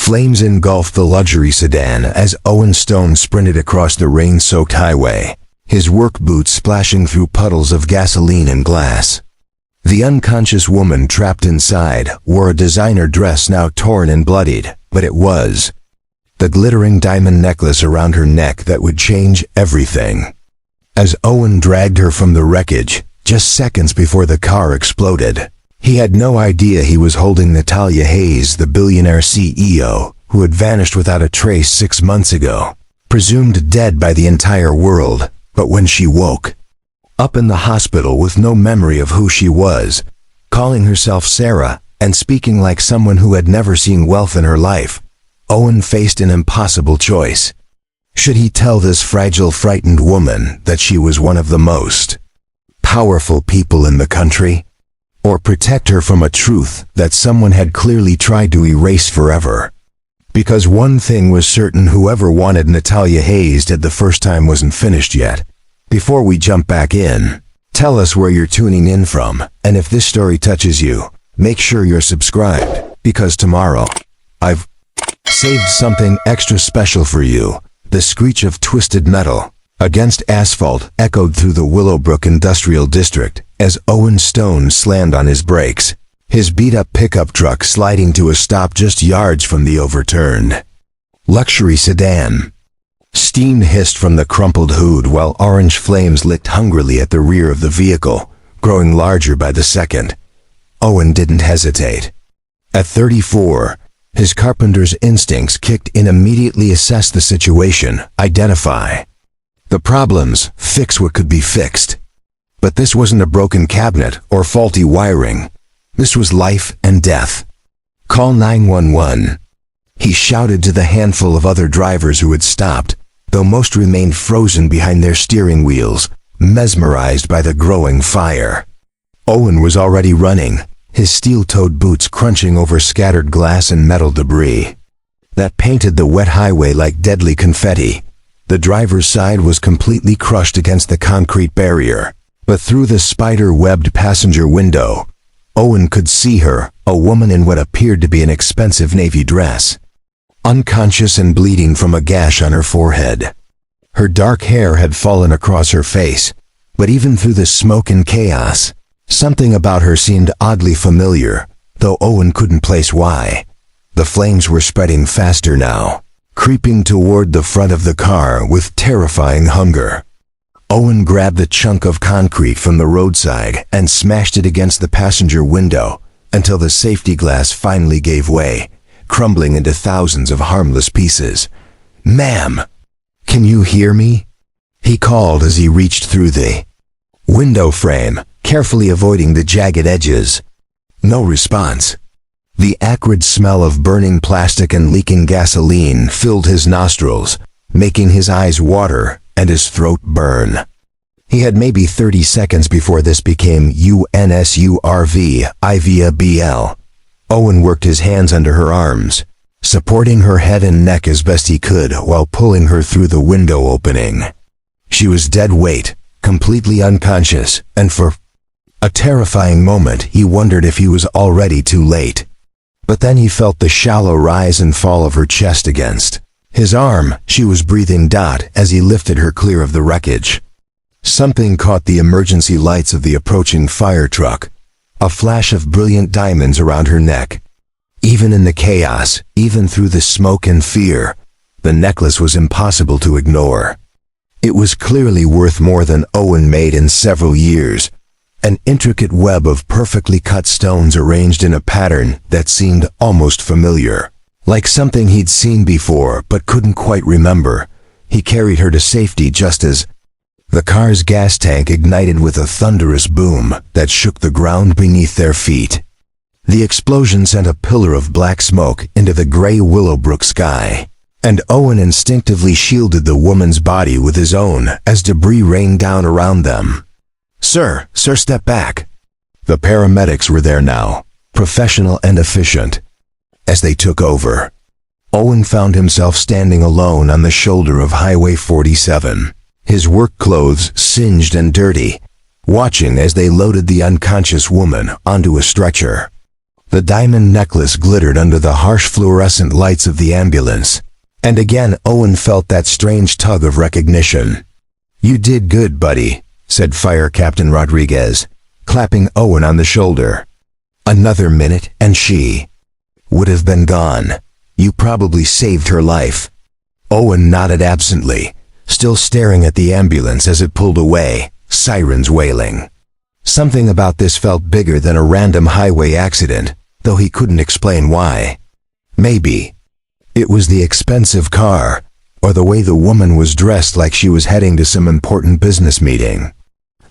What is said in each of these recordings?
Flames engulfed the luxury sedan as Owen Stone sprinted across the rain-soaked highway, his work boots splashing through puddles of gasoline and glass. The unconscious woman trapped inside wore a designer dress now torn and bloodied, but it was the glittering diamond necklace around her neck that would change everything. As Owen dragged her from the wreckage, just seconds before the car exploded, he had no idea he was holding Natalia Hayes, the billionaire CEO, who had vanished without a trace 6 months ago, presumed dead by the entire world. But when she woke up in the hospital with no memory of who she was, calling herself Sarah and speaking like someone who had never seen wealth in her life, Owen faced an impossible choice. Should he tell this fragile, frightened woman that she was one of the most powerful people in the country? Or protect her from a truth that someone had clearly tried to erase forever? Because one thing was certain: whoever wanted Natalia Hayes dead the first time wasn't finished yet. Before we jump back in, tell us where you're tuning in from, and if this story touches you, make sure you're subscribed, because tomorrow, I've saved something extra special for you. The screech of twisted metal against asphalt echoed through the Willowbrook Industrial District as Owen Stone slammed on his brakes, his beat-up pickup truck sliding to a stop just yards from the overturned luxury sedan. Steam hissed from the crumpled hood while orange flames licked hungrily at the rear of the vehicle, growing larger by the second. Owen didn't hesitate. At 34, his carpenter's instincts kicked in. Immediately assess the situation, identify the problems, fix what could be fixed. But this wasn't a broken cabinet or faulty wiring. This was life and death. Call 911. He shouted to the handful of other drivers who had stopped, though most remained frozen behind their steering wheels, mesmerized by the growing fire. Owen was already running, his steel-toed boots crunching over scattered glass and metal debris that painted the wet highway like deadly confetti. The driver's side was completely crushed against the concrete barrier, but through the spider-webbed passenger window, Owen could see her, a woman in what appeared to be an expensive navy dress, unconscious and bleeding from a gash on her forehead. Her dark hair had fallen across her face, but even through the smoke and chaos, something about her seemed oddly familiar, though Owen couldn't place why. The flames were spreading faster now, creeping toward the front of the car with terrifying hunger. Owen grabbed the chunk of concrete from the roadside and smashed it against the passenger window until the safety glass finally gave way, crumbling into thousands of harmless pieces. "Ma'am, can you hear me?" he called as he reached through the window frame, carefully avoiding the jagged edges. No response. The acrid smell of burning plastic and leaking gasoline filled his nostrils, making his eyes water and his throat burn. He had maybe 30 seconds before this became UNSURVIVABL. Owen worked his hands under her arms, supporting her head and neck as best he could while pulling her through the window opening. She was dead weight, completely unconscious, and for a terrifying moment he wondered if he was already too late. But then he felt the shallow rise and fall of her chest against his arm. She was breathing as he lifted her clear of the wreckage. Something caught the emergency lights of the approaching fire truck, a flash of brilliant diamonds around her neck. Even in the chaos, even through the smoke and fear, the necklace was impossible to ignore. It was clearly worth more than Owen made in several years. An intricate web of perfectly cut stones arranged in a pattern that seemed almost familiar, like something he'd seen before but couldn't quite remember. He carried her to safety just as the car's gas tank ignited with a thunderous boom that shook the ground beneath their feet. The explosion sent a pillar of black smoke into the gray Willowbrook sky, and Owen instinctively shielded the woman's body with his own as debris rained down around them. Sir, step back." The paramedics were there now, professional and efficient. As they took over, Owen found himself standing alone on the shoulder of Highway 47, his work clothes singed and dirty, watching as they loaded the unconscious woman onto a stretcher. The diamond necklace glittered under the harsh fluorescent lights of the ambulance. And again Owen felt that strange tug of recognition. "You did good, buddy," said Fire Captain Rodriguez, clapping Owen on the shoulder. "Another minute and she would have been gone. You probably saved her life." Owen nodded absently, still staring at the ambulance as it pulled away, sirens wailing. Something about this felt bigger than a random highway accident, though he couldn't explain why. Maybe it was the expensive car, or the way the woman was dressed like she was heading to some important business meeting.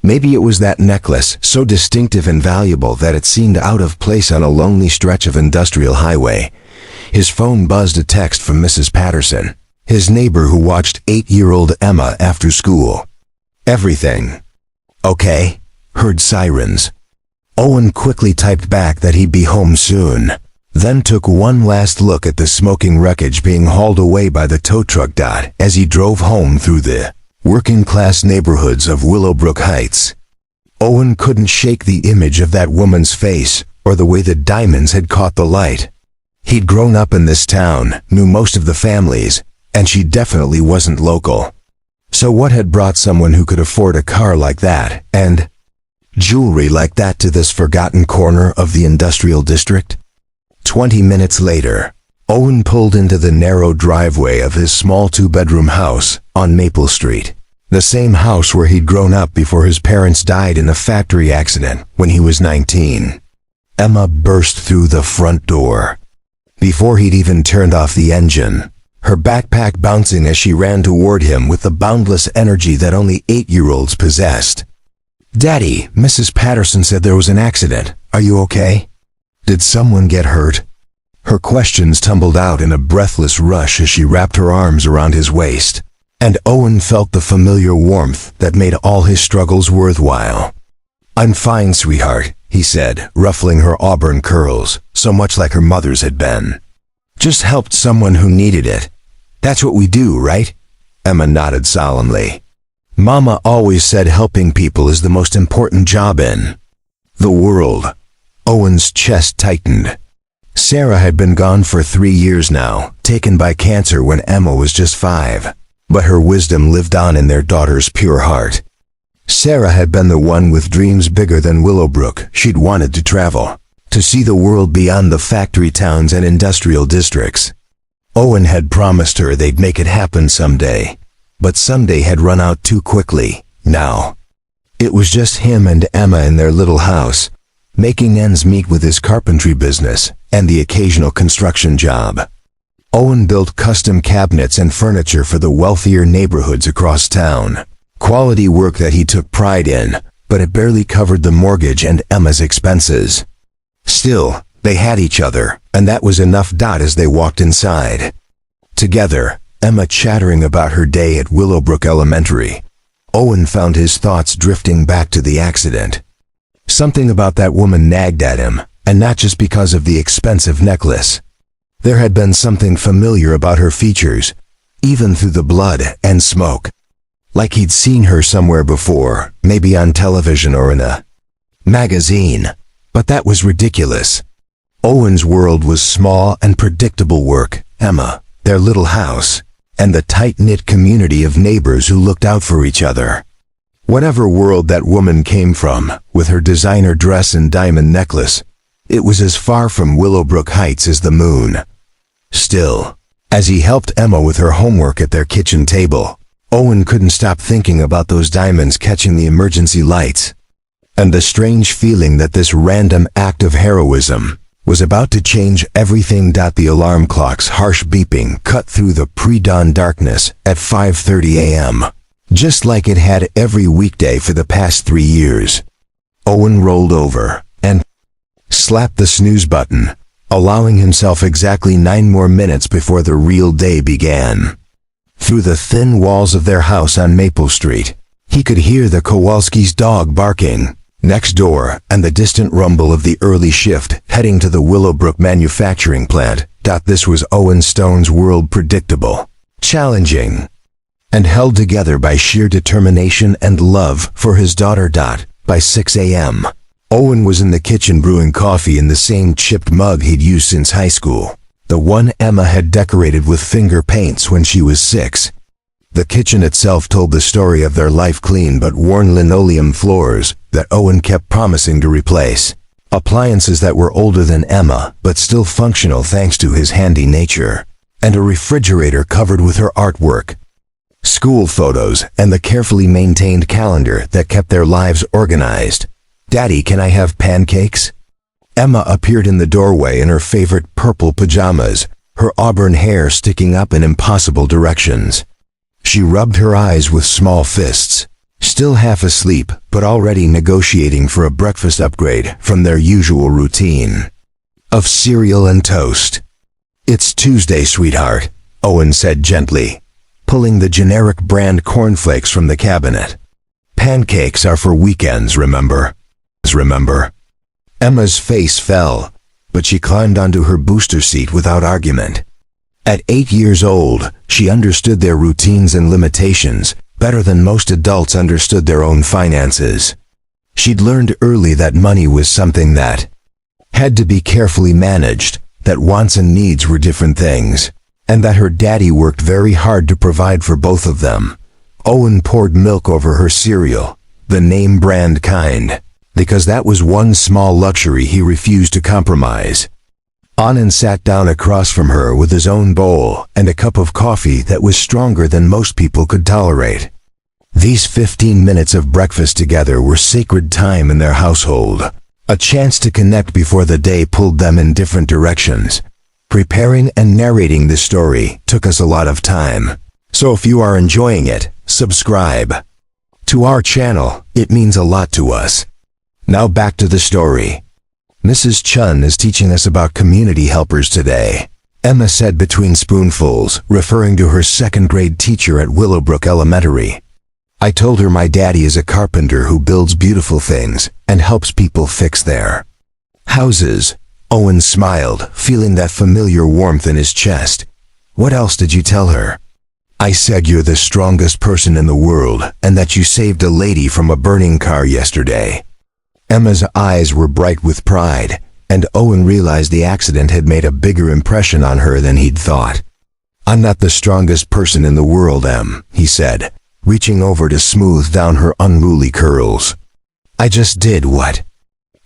Maybe it was that necklace, so distinctive and valuable that it seemed out of place on a lonely stretch of industrial highway. His phone buzzed a text from Mrs. Patterson, his neighbor who watched 8-year-old Emma after school. "Everything okay?" heard sirens. Owen quickly typed back that he'd be home soon, then took one last look at the smoking wreckage being hauled away by the tow truck. As he drove home through the working-class neighborhoods of Willowbrook Heights, Owen couldn't shake the image of that woman's face or the way the diamonds had caught the light. He'd grown up in this town, knew most of the families, and she definitely wasn't local. So what had brought someone who could afford a car like that, and jewelry like that, to this forgotten corner of the industrial district? 20 minutes later, Owen pulled into the narrow driveway of his small 2-bedroom house on Maple Street, the same house where he'd grown up before his parents died in a factory accident when he was 19. Emma burst through the front door. Before he'd even turned off the engine, her backpack bouncing as she ran toward him with the boundless energy that only 8-year-olds possessed. "Daddy, Mrs. Patterson said there was an accident. Are you okay? Did someone get hurt?" Her questions tumbled out in a breathless rush as she wrapped her arms around his waist, and Owen felt the familiar warmth that made all his struggles worthwhile. "I'm fine, sweetheart," he said, ruffling her auburn curls, so much like her mother's had been. "Just helped someone who needed it. That's what we do, right?" Emma nodded solemnly. "Mama always said helping people is the most important job in the world." Owen's chest tightened. Sarah had been gone for 3 years now, taken by cancer when Emma was just 5, but her wisdom lived on in their daughter's pure heart. Sarah had been the one with dreams bigger than Willowbrook. She'd wanted to travel, to see the world beyond the factory towns and industrial districts. Owen had promised her they'd make it happen someday, but someday had run out too quickly. Now, it was just him and Emma in their little house, making ends meet with his carpentry business and the occasional construction job. Owen built custom cabinets and furniture for the wealthier neighborhoods across town. Quality work that he took pride in, but it barely covered the mortgage and Emma's expenses. Still, they had each other, and that was enough. As they walked inside together, Emma chattering about her day at Willowbrook Elementary, Owen found his thoughts drifting back to the accident. Something about that woman nagged at him, and not just because of the expensive necklace. There had been something familiar about her features, even through the blood and smoke. Like he'd seen her somewhere before, maybe on television or in a magazine. But that was ridiculous. Owen's world was small and predictable: work, Emma, their little house, and the tight-knit community of neighbors who looked out for each other. Whatever world that woman came from, with her designer dress and diamond necklace, it was as far from Willowbrook Heights as the moon. Still, as he helped Emma with her homework at their kitchen table, Owen couldn't stop thinking about those diamonds catching the emergency lights, and the strange feeling that this random act of heroism was about to change everything. The alarm clock's harsh beeping cut through the pre-dawn darkness at 5:30 a.m., just like it had every weekday for the past 3 years. Owen rolled over and slapped the snooze button, allowing himself exactly 9 more minutes before the real day began. Through the thin walls of their house on Maple Street, he could hear the Kowalski's dog barking next door and the distant rumble of the early shift heading to the Willowbrook manufacturing plant. This was Owen Stone's world: predictable, challenging, and held together by sheer determination and love for his daughter. By 6 a.m., Owen was in the kitchen brewing coffee in the same chipped mug he'd used since high school, the one Emma had decorated with finger paints when she was 6. The kitchen itself told the story of their life-clean but worn linoleum floors that Owen kept promising to replace, appliances that were older than Emma but still functional thanks to his handy nature, and a refrigerator covered with her artwork, school photos, and the carefully maintained calendar that kept their lives organized. "Daddy, can I have pancakes?" Emma appeared in the doorway in her favorite purple pajamas, her auburn hair sticking up in impossible directions. She rubbed her eyes with small fists, still half asleep but already negotiating for a breakfast upgrade from their usual routine of cereal and toast. "It's Tuesday, sweetheart," Owen said gently, pulling the generic brand cornflakes from the cabinet. "Pancakes are for weekends, remember?" Emma's face fell, but she climbed onto her booster seat without argument. At 8 years old, she understood their routines and limitations better than most adults understood their own finances. She'd learned early that money was something that had to be carefully managed, that wants and needs were different things, and that her daddy worked very hard to provide for both of them. Owen poured milk over her cereal, the name brand kind, because that was one small luxury he refused to compromise. Anand sat down across from her with his own bowl and a cup of coffee that was stronger than most people could tolerate. These 15 minutes of breakfast together were sacred time in their household, a chance to connect before the day pulled them in different directions. Preparing and narrating this story took us a lot of time, so if you are enjoying it, subscribe to our channel. It means a lot to us. Now back to the story. "Mrs. Chun is teaching us about community helpers today," Emma said between spoonfuls, referring to her second-grade teacher at Willowbrook Elementary. "I told her my daddy is a carpenter who builds beautiful things and helps people fix their houses." Owen smiled, feeling that familiar warmth in his chest. "What else did you tell her?" "I said you're the strongest person in the world and that you saved a lady from a burning car yesterday." Emma's eyes were bright with pride, and Owen realized the accident had made a bigger impression on her than he'd thought. "I'm not the strongest person in the world, Em," he said, reaching over to smooth down her unruly curls. "I just did what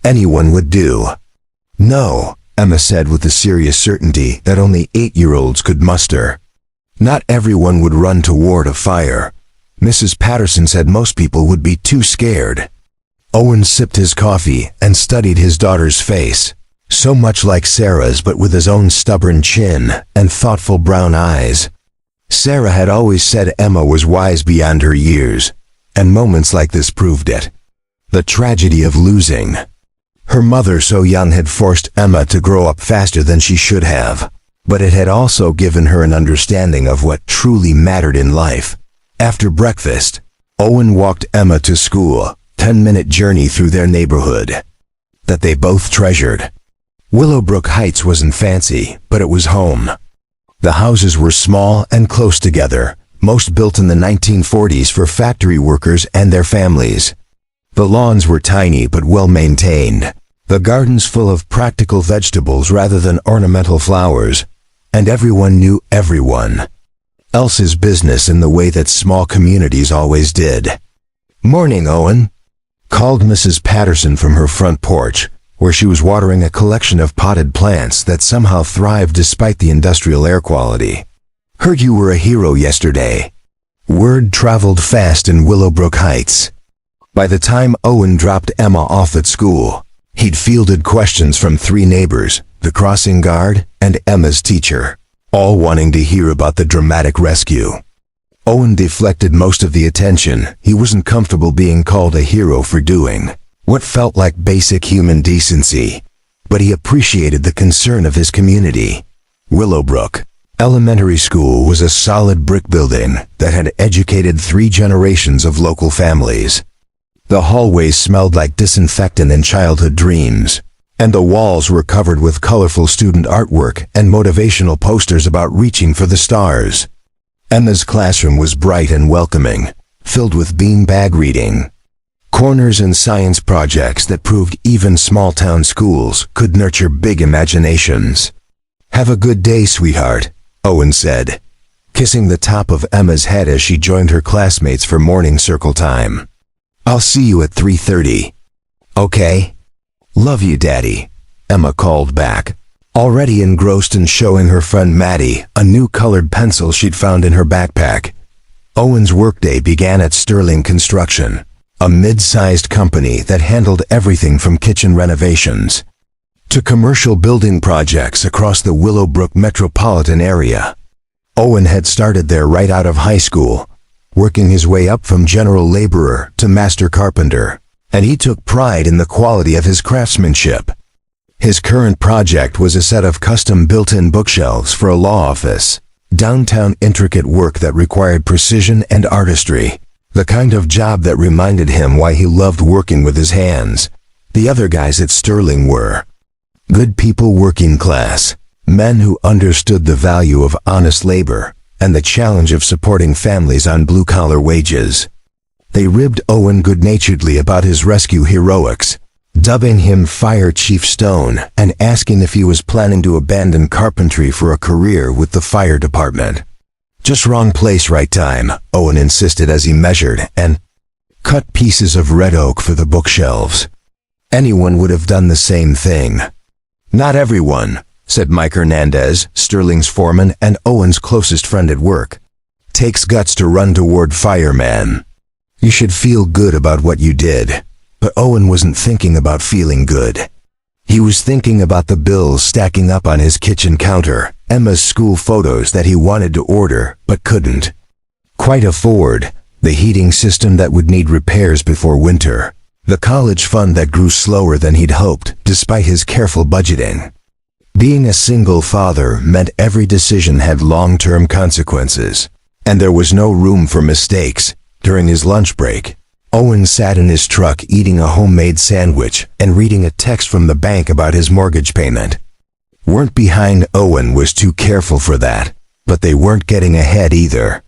anyone would do." "No," Emma said with the serious certainty that only 8-year-olds could muster. "Not everyone would run toward a fire. Mrs. Patterson said most people would be too scared." Owen sipped his coffee and studied his daughter's face, so much like Sarah's but with his own stubborn chin and thoughtful brown eyes. Sarah had always said Emma was wise beyond her years, and moments like this proved it. The tragedy of losing her mother so young had forced Emma to grow up faster than she should have, but it had also given her an understanding of what truly mattered in life. After breakfast, Owen walked Emma to school, 10-minute journey through their neighborhood that they both treasured. Willowbrook Heights wasn't fancy, but it was home. The houses were small and close together, most built in the 1940s for factory workers and their families. The lawns were tiny but well maintained, the gardens full of practical vegetables rather than ornamental flowers, and everyone knew everyone else's business in the way that small communities always did. "Morning, Owen," called Mrs. Patterson from her front porch, where she was watering a collection of potted plants that somehow thrived despite the industrial air quality. "Heard you were a hero yesterday." Word traveled fast in Willowbrook Heights. By the time Owen dropped Emma off at school, he'd fielded questions from 3 neighbors, the crossing guard, and Emma's teacher, all wanting to hear about the dramatic rescue. Owen deflected most of the attention. He wasn't comfortable being called a hero for doing what felt like basic human decency, but he appreciated the concern of his community. Willowbrook Elementary School was a solid brick building that had educated 3 generations of local families. The hallways smelled like disinfectant and childhood dreams, and the walls were covered with colorful student artwork and motivational posters about reaching for the stars. Emma's classroom was bright and welcoming, filled with beanbag reading Corners and science projects that proved even small-town schools could nurture big imaginations. "Have a good day, sweetheart," Owen said, kissing the top of Emma's head as she joined her classmates for morning circle time. "I'll see you at 3:30. Okay? Love you, Daddy," Emma called back, already engrossed in showing her friend Maddie a new colored pencil she'd found in her backpack. Owen's workday began at Sterling Construction, a mid-sized company that handled everything from kitchen renovations to commercial building projects across the Willowbrook metropolitan area. Owen had started there right out of high school, working his way up from general laborer to master carpenter, and he took pride in the quality of his craftsmanship. His current project was a set of custom built-in bookshelves for a law office, downtown intricate work that required precision and artistry, the kind of job that reminded him why he loved working with his hands. The other guys at Sterling were good people, working class, men who understood the value of honest labor and the challenge of supporting families on blue-collar wages. They ribbed Owen good-naturedly about his rescue heroics, dubbing him Fire Chief Stone and asking if he was planning to abandon carpentry for a career with the fire department. "Just wrong place, right time," Owen insisted as he measured and cut pieces of red oak for the bookshelves. Anyone would have done the same thing. "Not everyone," said Mike Hernandez, Sterling's foreman and Owen's closest friend at work. "Takes guts to run toward fireman. You should feel good about what you did." But Owen wasn't thinking about feeling good. He was thinking about the bills stacking up on his kitchen counter, Emma's school photos that he wanted to order but couldn't quite afford, the heating system that would need repairs before winter, the college fund that grew slower than he'd hoped despite his careful budgeting. Being a single father meant every decision had long-term consequences, and there was no room for mistakes. During his lunch break, Owen sat in his truck eating a homemade sandwich and reading a text from the bank about his mortgage payment. Weren't behind. Owen was too careful for that, but they weren't getting ahead either.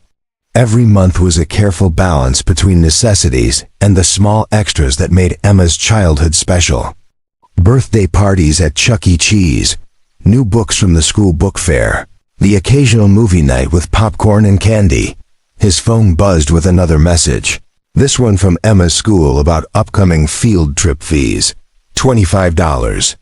Every month was a careful balance between necessities and the small extras that made Emma's childhood special. Birthday parties at Chuck E. Cheese, new books from the school book fair, the occasional movie night with popcorn and candy. His phone buzzed with another message. This one from Emma's school about upcoming field trip fees. $25.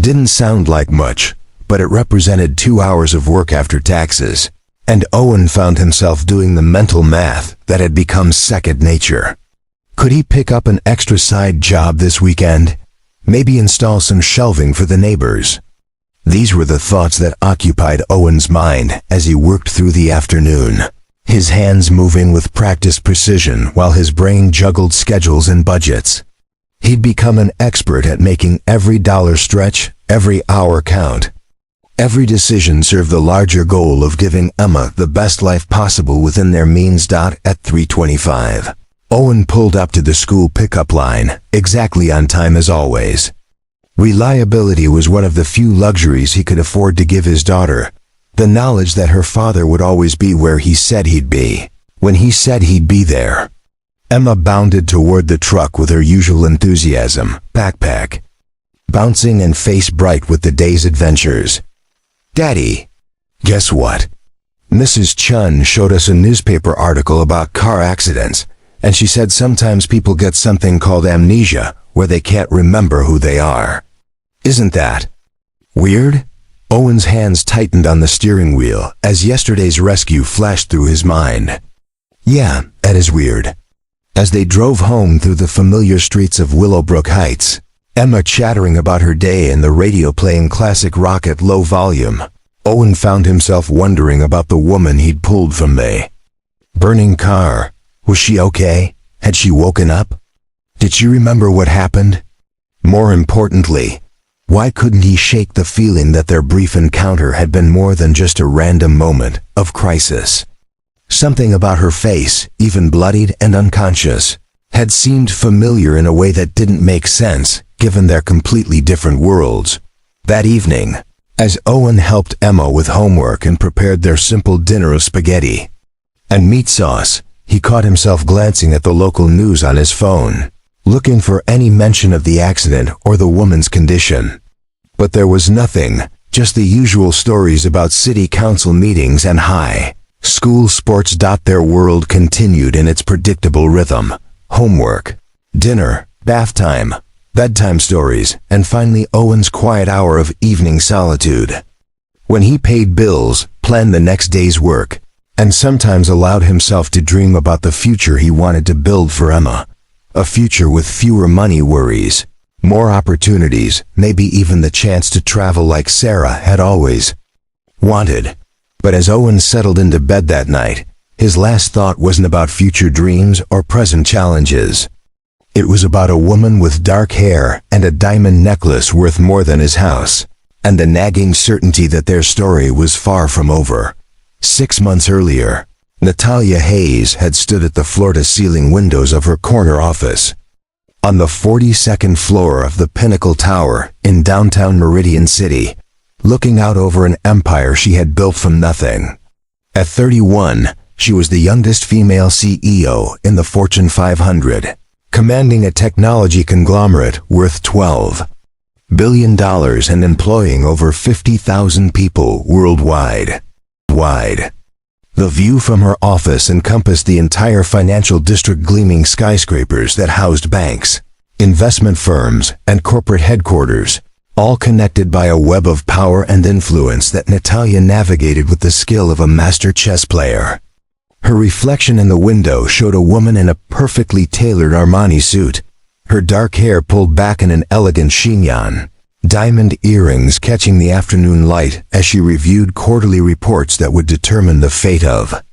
Didn't sound like much, but it represented 2 hours of work after taxes, and Owen found himself doing the mental math that had become second nature. Could he pick up an extra side job this weekend? Maybe install some shelving for the neighbors? These were the thoughts that occupied Owen's mind as he worked through the afternoon, his hands moving with practiced precision while his brain juggled schedules and budgets. He'd become an expert at making every dollar stretch, every hour count. Every decision served the larger goal of giving Emma the best life possible within their means. At 3:25, Owen pulled up to the school pickup line, exactly on time as always. Reliability was one of the few luxuries he could afford to give his daughter. The knowledge that her father would always be where he said he'd be, when he said he'd be there. Emma bounded toward the truck with her usual enthusiasm, backpack bouncing and face bright with the day's adventures. "Daddy, guess what? Mrs. Chun showed us a newspaper article about car accidents, and she said sometimes people get something called amnesia, where they can't remember who they are. Isn't that weird?" Owen's hands tightened on the steering wheel as yesterday's rescue flashed through his mind. "Yeah, that is weird." As they drove home through the familiar streets of Willowbrook Heights, Emma chattering about her day and the radio playing classic rock at low volume, Owen found himself wondering about the woman he'd pulled from the burning car. Was she okay? Had she woken up? Did she remember what happened? More importantly, why couldn't he shake the feeling that their brief encounter had been more than just a random moment of crisis? Something about her face, even bloodied and unconscious, had seemed familiar in a way that didn't make sense, given their completely different worlds. That evening, as Owen helped Emma with homework and prepared their simple dinner of spaghetti and meat sauce, he caught himself glancing at the local news on his phone. looking for any mention of the accident or the woman's condition. But there was nothing, just the usual stories about city council meetings and high school sports. Their world continued in its predictable rhythm: homework, dinner, bath time, bedtime stories, and finally Owen's quiet hour of evening solitude, when he paid bills, planned the next day's work, and sometimes allowed himself to dream about the future he wanted to build for Emma. A future with fewer money worries, more opportunities, maybe even the chance to travel like Sarah had always wanted. But as Owen settled into bed that night, his last thought wasn't about future dreams or present challenges. It was about a woman with dark hair and a diamond necklace worth more than his house, and the nagging certainty that their story was far from over. 6 months earlier, Natalia Hayes had stood at the floor-to-ceiling windows of her corner office on the 42nd floor of the Pinnacle Tower in downtown Meridian City, looking out over an empire she had built from nothing. At 31, she was the youngest female CEO in the Fortune 500, commanding a technology conglomerate worth $12 billion and employing over 50,000 people worldwide. The view from her office encompassed the entire financial district, gleaming skyscrapers that housed banks, investment firms, and corporate headquarters, all connected by a web of power and influence that Natalia navigated with the skill of a master chess player. Her reflection in the window showed a woman in a perfectly tailored Armani suit, her dark hair pulled back in an elegant chignon, diamond earrings catching the afternoon light as she reviewed quarterly reports that would determine the fate of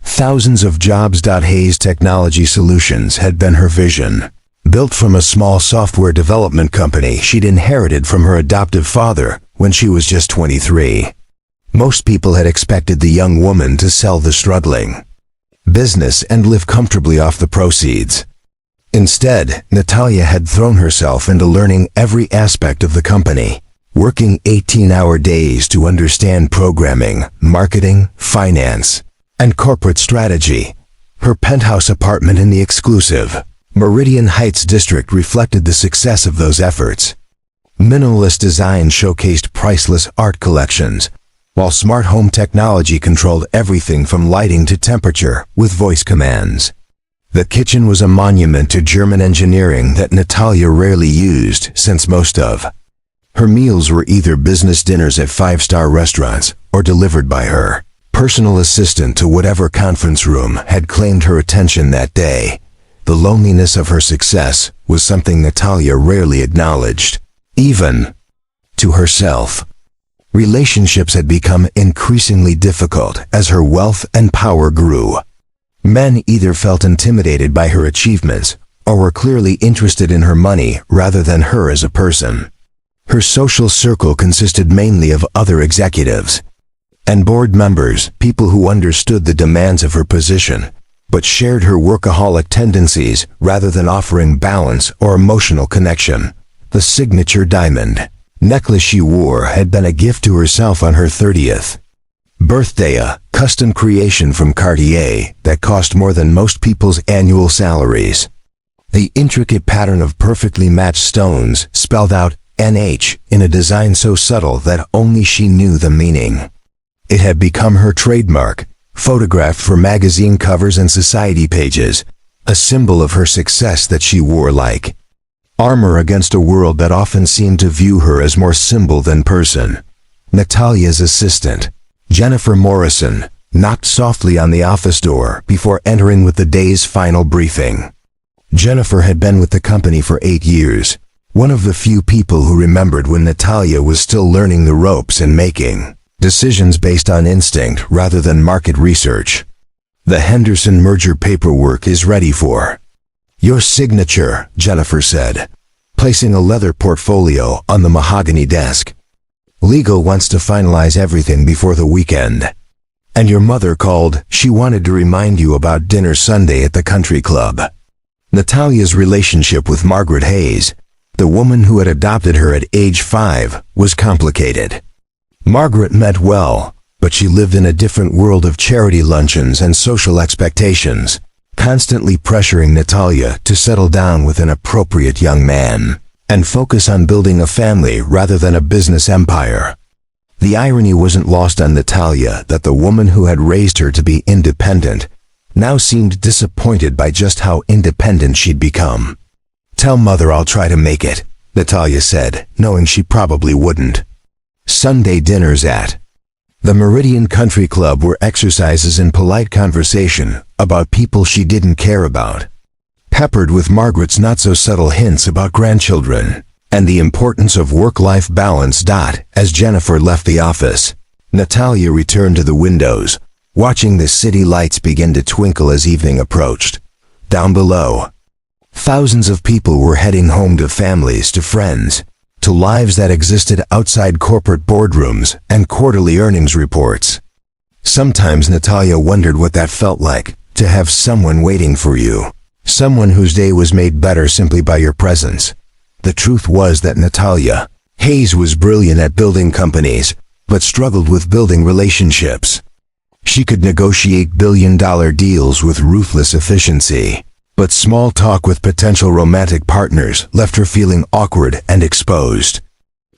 thousands of jobs. Hayes Technology Solutions had been her vision, built from a small software development company she'd inherited from her adoptive father when she was just 23. Most people had expected the young woman to sell the struggling business and live comfortably off the proceeds. Instead, Natalia had thrown herself into learning every aspect of the company, working 18-hour days to understand programming, marketing, finance, and corporate strategy. Her penthouse apartment in the exclusive Meridian Heights district reflected the success of those efforts. Minimalist design showcased priceless art collections, while smart home technology controlled everything from lighting to temperature with voice commands. The kitchen was a monument to German engineering that Natalia rarely used, since most of her meals were either business dinners at five-star restaurants or delivered by her personal assistant to whatever conference room had claimed her attention that day. The loneliness of her success was something Natalia rarely acknowledged, even to herself. Relationships had become increasingly difficult as her wealth and power grew. Men either felt intimidated by her achievements or were clearly interested in her money rather than her as a person. Her social circle consisted mainly of other executives and board members, people who understood the demands of her position, but shared her workaholic tendencies rather than offering balance or emotional connection. The signature diamond necklace she wore had been a gift to herself on her 30th birthday, a custom creation from Cartier that cost more than most people's annual salaries. The intricate pattern of perfectly matched stones spelled out NH in a design so subtle that only she knew the meaning. It had become her trademark, photographed for magazine covers and society pages, a symbol of her success that she wore like armor against a world that often seemed to view her as more symbol than person. Natalia's assistant, Jennifer Morrison, knocked softly on the office door before entering with the day's final briefing. Jennifer had been with the company for 8 years, one of the few people who remembered when Natalia was still learning the ropes and making decisions based on instinct rather than market research. The Henderson merger paperwork is ready for your signature, Jennifer said, placing a leather portfolio on the mahogany desk. Legal wants to finalize everything before the weekend. And your mother called. She wanted to remind you about dinner Sunday at the country club. Natalia's relationship with Margaret Hayes, the woman who had adopted her at age 5, was complicated. Margaret meant well, but she lived in a different world of charity luncheons and social expectations. constantly pressuring Natalia to settle down with an appropriate young man and focus on building a family rather than a business empire. The irony wasn't lost on Natalia that the woman who had raised her to be independent now seemed disappointed by just how independent she'd become. "Tell mother I'll try to make it," Natalia said, knowing she probably wouldn't. Sunday dinners at the Meridian Country Club were exercises in polite conversation about people she didn't care about, peppered with Margaret's not-so-subtle hints about grandchildren and the importance of work-life balance. As Jennifer left the office, Natalia returned to the windows, watching the city lights begin to twinkle as evening approached. Down below, thousands of people were heading home to families, to friends, to lives that existed outside corporate boardrooms and quarterly earnings reports. Sometimes Natalia wondered what that felt like, to have someone waiting for you, someone whose day was made better simply by your presence. The truth was that Natalia Hayes was brilliant at building companies, but struggled with building relationships. She could negotiate billion-dollar deals with ruthless efficiency, but small talk with potential romantic partners left her feeling awkward and exposed.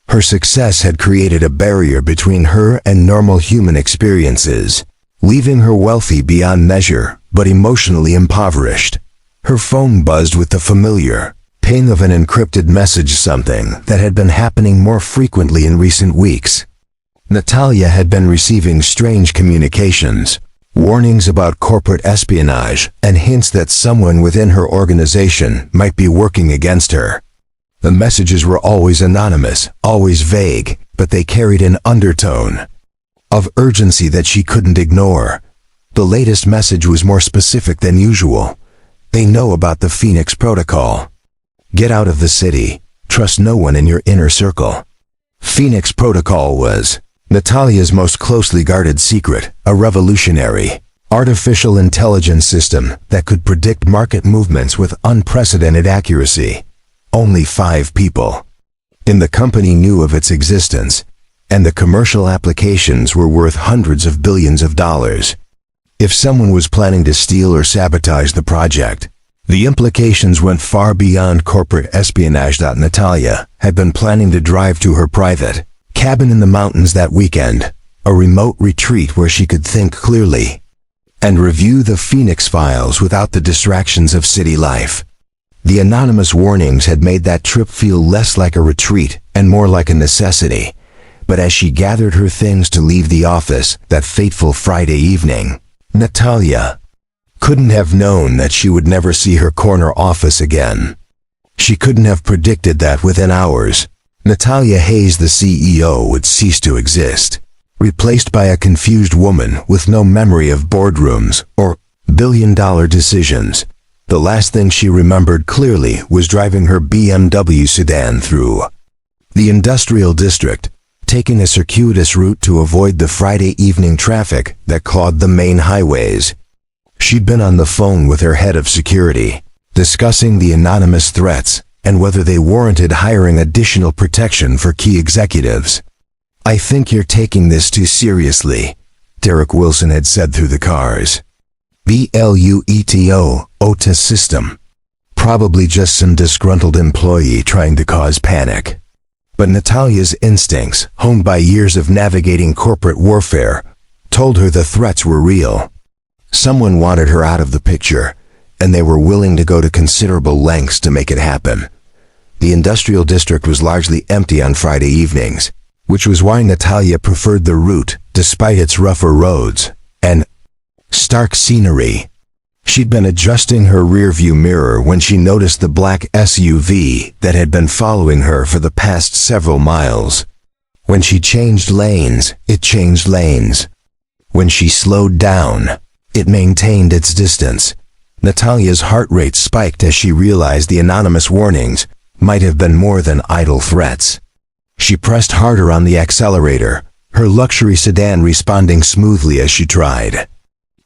Her success had created a barrier between her and normal human experiences, leaving her wealthy beyond measure, but emotionally impoverished. Her phone buzzed with the familiar ping of an encrypted message, something that had been happening more frequently in recent weeks. Natalia had been receiving strange communications, warnings about corporate espionage, and hints that someone within her organization might be working against her. The messages were always anonymous, always vague, but they carried an undertone of urgency that she couldn't ignore. The latest message was more specific than usual. "They know about the Phoenix Protocol. Get out of the city. Trust no one in your inner circle." Phoenix Protocol was Natalia's most closely guarded secret, a revolutionary, artificial intelligence system that could predict market movements with unprecedented accuracy. Only 5 people in the company knew of its existence, and the commercial applications were worth hundreds of billions of dollars. If someone was planning to steal or sabotage the project, the implications went far beyond corporate espionage. Natalia had been planning to drive to her private cabin in the mountains that weekend, a remote retreat where she could think clearly and review the Phoenix files without the distractions of city life. The anonymous warnings had made that trip feel less like a retreat and more like a necessity, but as she gathered her things to leave the office that fateful Friday evening, Natalia couldn't have known that she would never see her corner office again. She couldn't have predicted that within hours, Natalia Hayes, the CEO, would cease to exist, replaced by a confused woman with no memory of boardrooms or billion-dollar decisions. The last thing she remembered clearly was driving her BMW sedan through the industrial district, taking a circuitous route to avoid the Friday evening traffic that clogged the main highways. She'd been on the phone with her head of security, discussing the anonymous threats and whether they warranted hiring additional protection for key executives. "I think you're taking this too seriously," Derek Wilson had said through the cars. BLUETO, OTA system. Probably just some disgruntled employee trying to cause panic. But Natalia's instincts, honed by years of navigating corporate warfare, told her the threats were real. Someone wanted her out of the picture, and they were willing to go to considerable lengths to make it happen. The industrial district was largely empty on Friday evenings, which was why Natalia preferred the route despite its rougher roads and stark scenery. She'd been adjusting her rearview mirror when she noticed the black SUV that had been following her for the past several miles. When she changed lanes, it changed lanes. When she slowed down, it maintained its distance. Natalia's heart rate spiked as she realized the anonymous warnings might have been more than idle threats. She pressed harder on the accelerator, her luxury sedan responding smoothly as she tried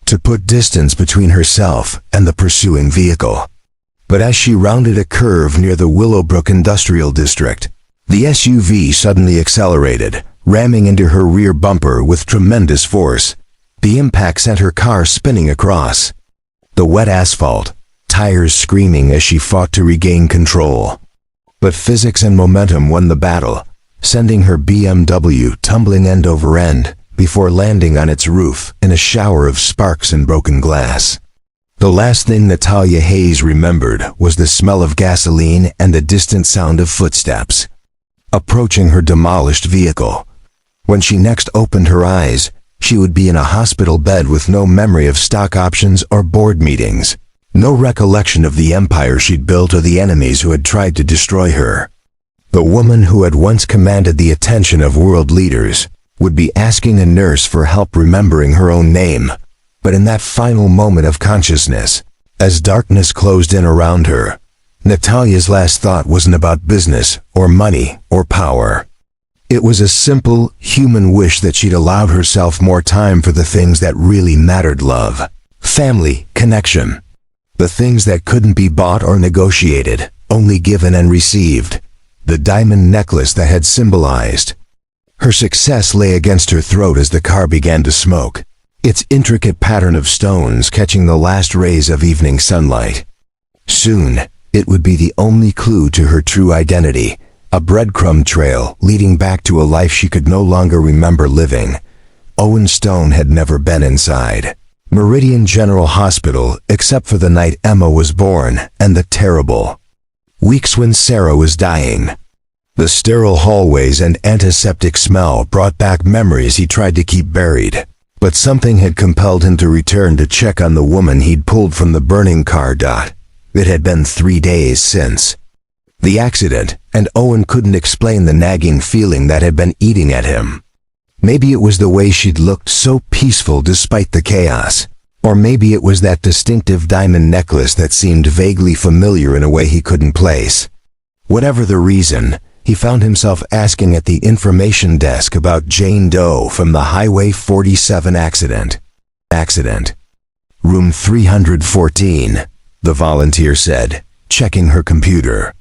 to put distance between herself and the pursuing vehicle. But as she rounded a curve near the Willowbrook Industrial District, the SUV suddenly accelerated, ramming into her rear bumper with tremendous force. The impact sent her car spinning across The wet asphalt, tires screaming as she fought to regain control. But physics and momentum won the battle, sending her BMW tumbling end over end before landing on its roof in a shower of sparks and broken glass. The last thing Natalia Hayes remembered was the smell of gasoline and the distant sound of footsteps approaching her demolished vehicle. When she next opened her eyes, she would be in a hospital bed with no memory of stock options or board meetings, no recollection of the empire she'd built or the enemies who had tried to destroy her. The woman who had once commanded the attention of world leaders would be asking a nurse for help remembering her own name. But in that final moment of consciousness, as darkness closed in around her, Natalia's last thought wasn't about business or money or power. It was a simple, human wish that she'd allowed herself more time for the things that really mattered: love, family, connection. The things that couldn't be bought or negotiated, only given and received. The diamond necklace that had symbolized her success lay against her throat as the car began to smoke, its intricate pattern of stones catching the last rays of evening sunlight. Soon, it would be the only clue to her true identity, a breadcrumb trail leading back to a life she could no longer remember living. Owen Stone had never been inside Meridian General Hospital except for the night Emma was born and the terrible weeks when Sarah was dying. The sterile hallways and antiseptic smell brought back memories he tried to keep buried. But something had compelled him to return to check on the woman he'd pulled from the burning car. It had been 3 days since the accident, and Owen couldn't explain the nagging feeling that had been eating at him. Maybe it was the way she'd looked so peaceful despite the chaos. Or maybe it was that distinctive diamond necklace that seemed vaguely familiar in a way he couldn't place. Whatever the reason, he found himself asking at the information desk about Jane Doe from the Highway 47 accident. Room 314, the volunteer said, checking her computer.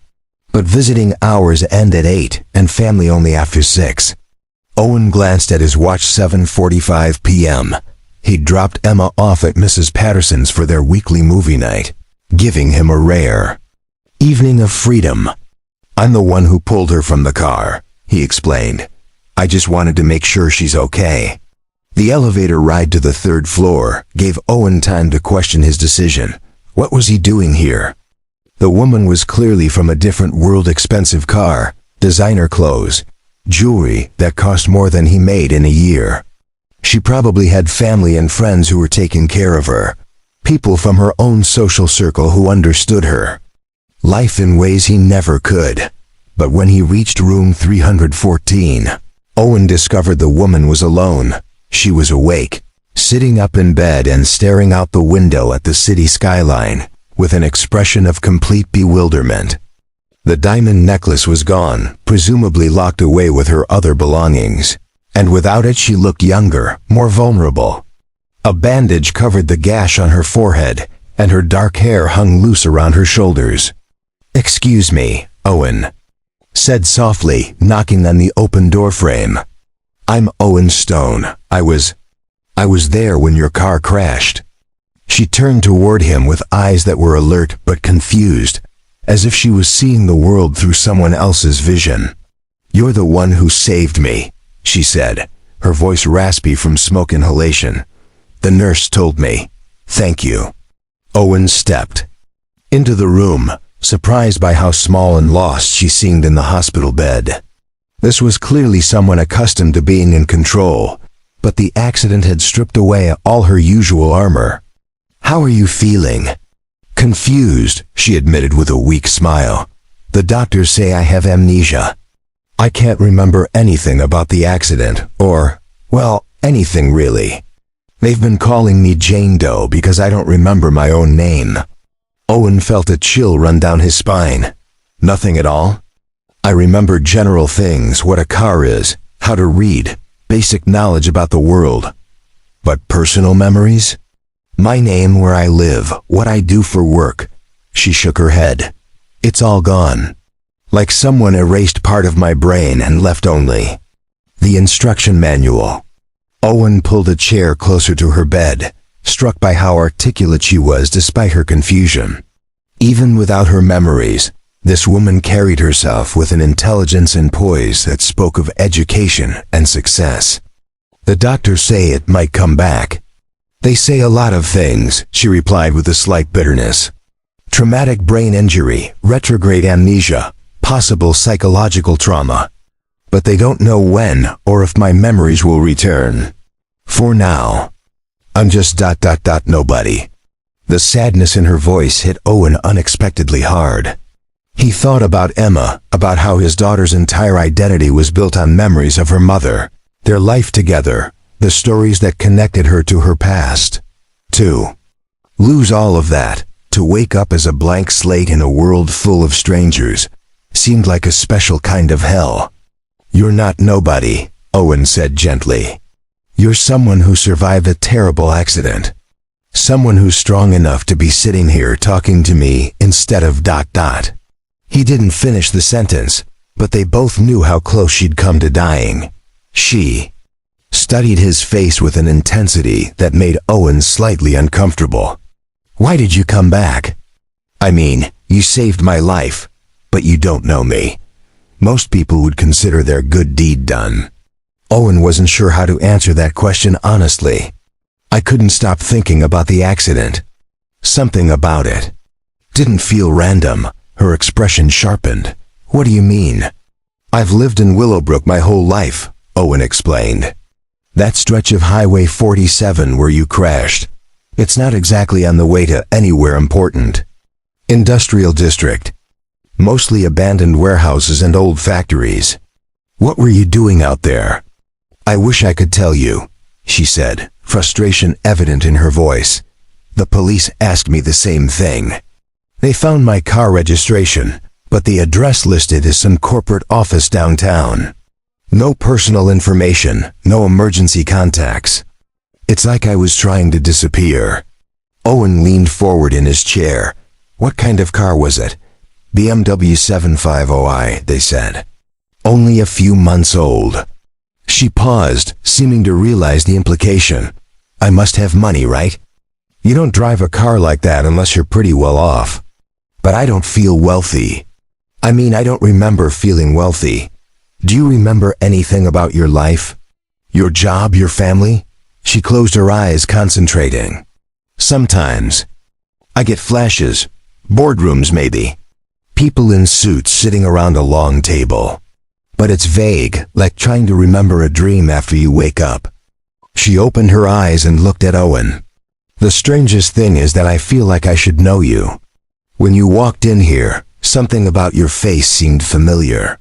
But visiting hours end at 8 and family only after 6. Owen glanced at his watch. 7:45 p.m. He'd dropped Emma off at Mrs. Patterson's for their weekly movie night, giving him a rare evening of freedom. "I'm the one who pulled her from the car," he explained. "I just wanted to make sure she's okay." The elevator ride to the 3rd floor gave Owen time to question his decision. What was he doing here? The woman was clearly from a different world. Expensive car, designer clothes, jewelry that cost more than he made in a year. She probably had family and friends who were taking care of her, people from her own social circle who understood her life in ways he never could. But when he reached room 314, Owen discovered the woman was alone. She was awake, sitting up in bed and staring out the window at the city skyline with an expression of complete bewilderment. The diamond necklace was gone, presumably locked away with her other belongings, and without it she looked younger, more vulnerable. A bandage covered the gash on her forehead, and her dark hair hung loose around her shoulders. "Excuse me," Owen said softly, knocking on the open doorframe. "I'm Owen Stone. I was there when your car crashed." She turned toward him with eyes that were alert but confused, as if she was seeing the world through someone else's vision. "You're the one who saved me," she said, her voice raspy from smoke inhalation. "The nurse told me. Thank you." Owen stepped into the room, surprised by how small and lost she seemed in the hospital bed. This was clearly someone accustomed to being in control, but the accident had stripped away all her usual armor. "How are you feeling?" "Confused," she admitted with a weak smile. "The doctors say I have amnesia. I can't remember anything about the accident, or, well, anything really. They've been calling me Jane Doe because I don't remember my own name." Owen felt a chill run down his spine. "Nothing at all? I remember general things, what a car is, how to read, basic knowledge about the world. But personal memories? My name, where I live, what I do for work." She shook her head. "It's all gone. Like someone erased part of my brain and left only the instruction manual." Owen pulled a chair closer to her bed, struck by how articulate she was despite her confusion. Even without her memories, this woman carried herself with an intelligence and poise that spoke of education and success. The doctors say it might come back. They say a lot of things, she replied with a slight bitterness. Traumatic brain injury, retrograde amnesia, possible psychological trauma. But they don't know when or if my memories will return. For now, I'm just nobody. The sadness in her voice hit Owen unexpectedly hard. He thought about Emma, about how his daughter's entire identity was built on memories of her mother, their life together, the stories that connected her to her past. To lose all of that, to wake up as a blank slate in a world full of strangers, seemed like a special kind of hell. You're not nobody, Owen said gently. You're someone who survived a terrible accident. Someone who's strong enough to be sitting here talking to me instead of ... He didn't finish the sentence, but they both knew how close she'd come to dying. She studied his face with an intensity that made Owen slightly uncomfortable. Why did you come back? I mean, you saved my life, but you don't know me. Most people would consider their good deed done. Owen wasn't sure how to answer that question honestly. I couldn't stop thinking about the accident. Something about it didn't feel random. Her expression sharpened. What do you mean? I've lived in Willowbrook my whole life, Owen explained. That stretch of Highway 47 where you crashed. It's not exactly on the way to anywhere important. Industrial district. Mostly abandoned warehouses and old factories. What were you doing out there? I wish I could tell you, she said, frustration evident in her voice. The police asked me the same thing. They found my car registration, but the address listed is some corporate office downtown. No personal information, no emergency contacts. It's like I was trying to disappear. Owen leaned forward in his chair. What kind of car was it? BMW 750i, they said. Only a few months old. She paused, seeming to realize the implication. I must have money, right? You don't drive a car like that unless you're pretty well off. But I don't feel wealthy. I mean, I don't remember feeling wealthy. Do you remember anything about your life? Your job, your family? She closed her eyes, concentrating. Sometimes. I get flashes. Boardrooms, maybe. People in suits sitting around a long table. But it's vague, like trying to remember a dream after you wake up. She opened her eyes and looked at Owen. The strangest thing is that I feel like I should know you. When you walked in here, something about your face seemed familiar.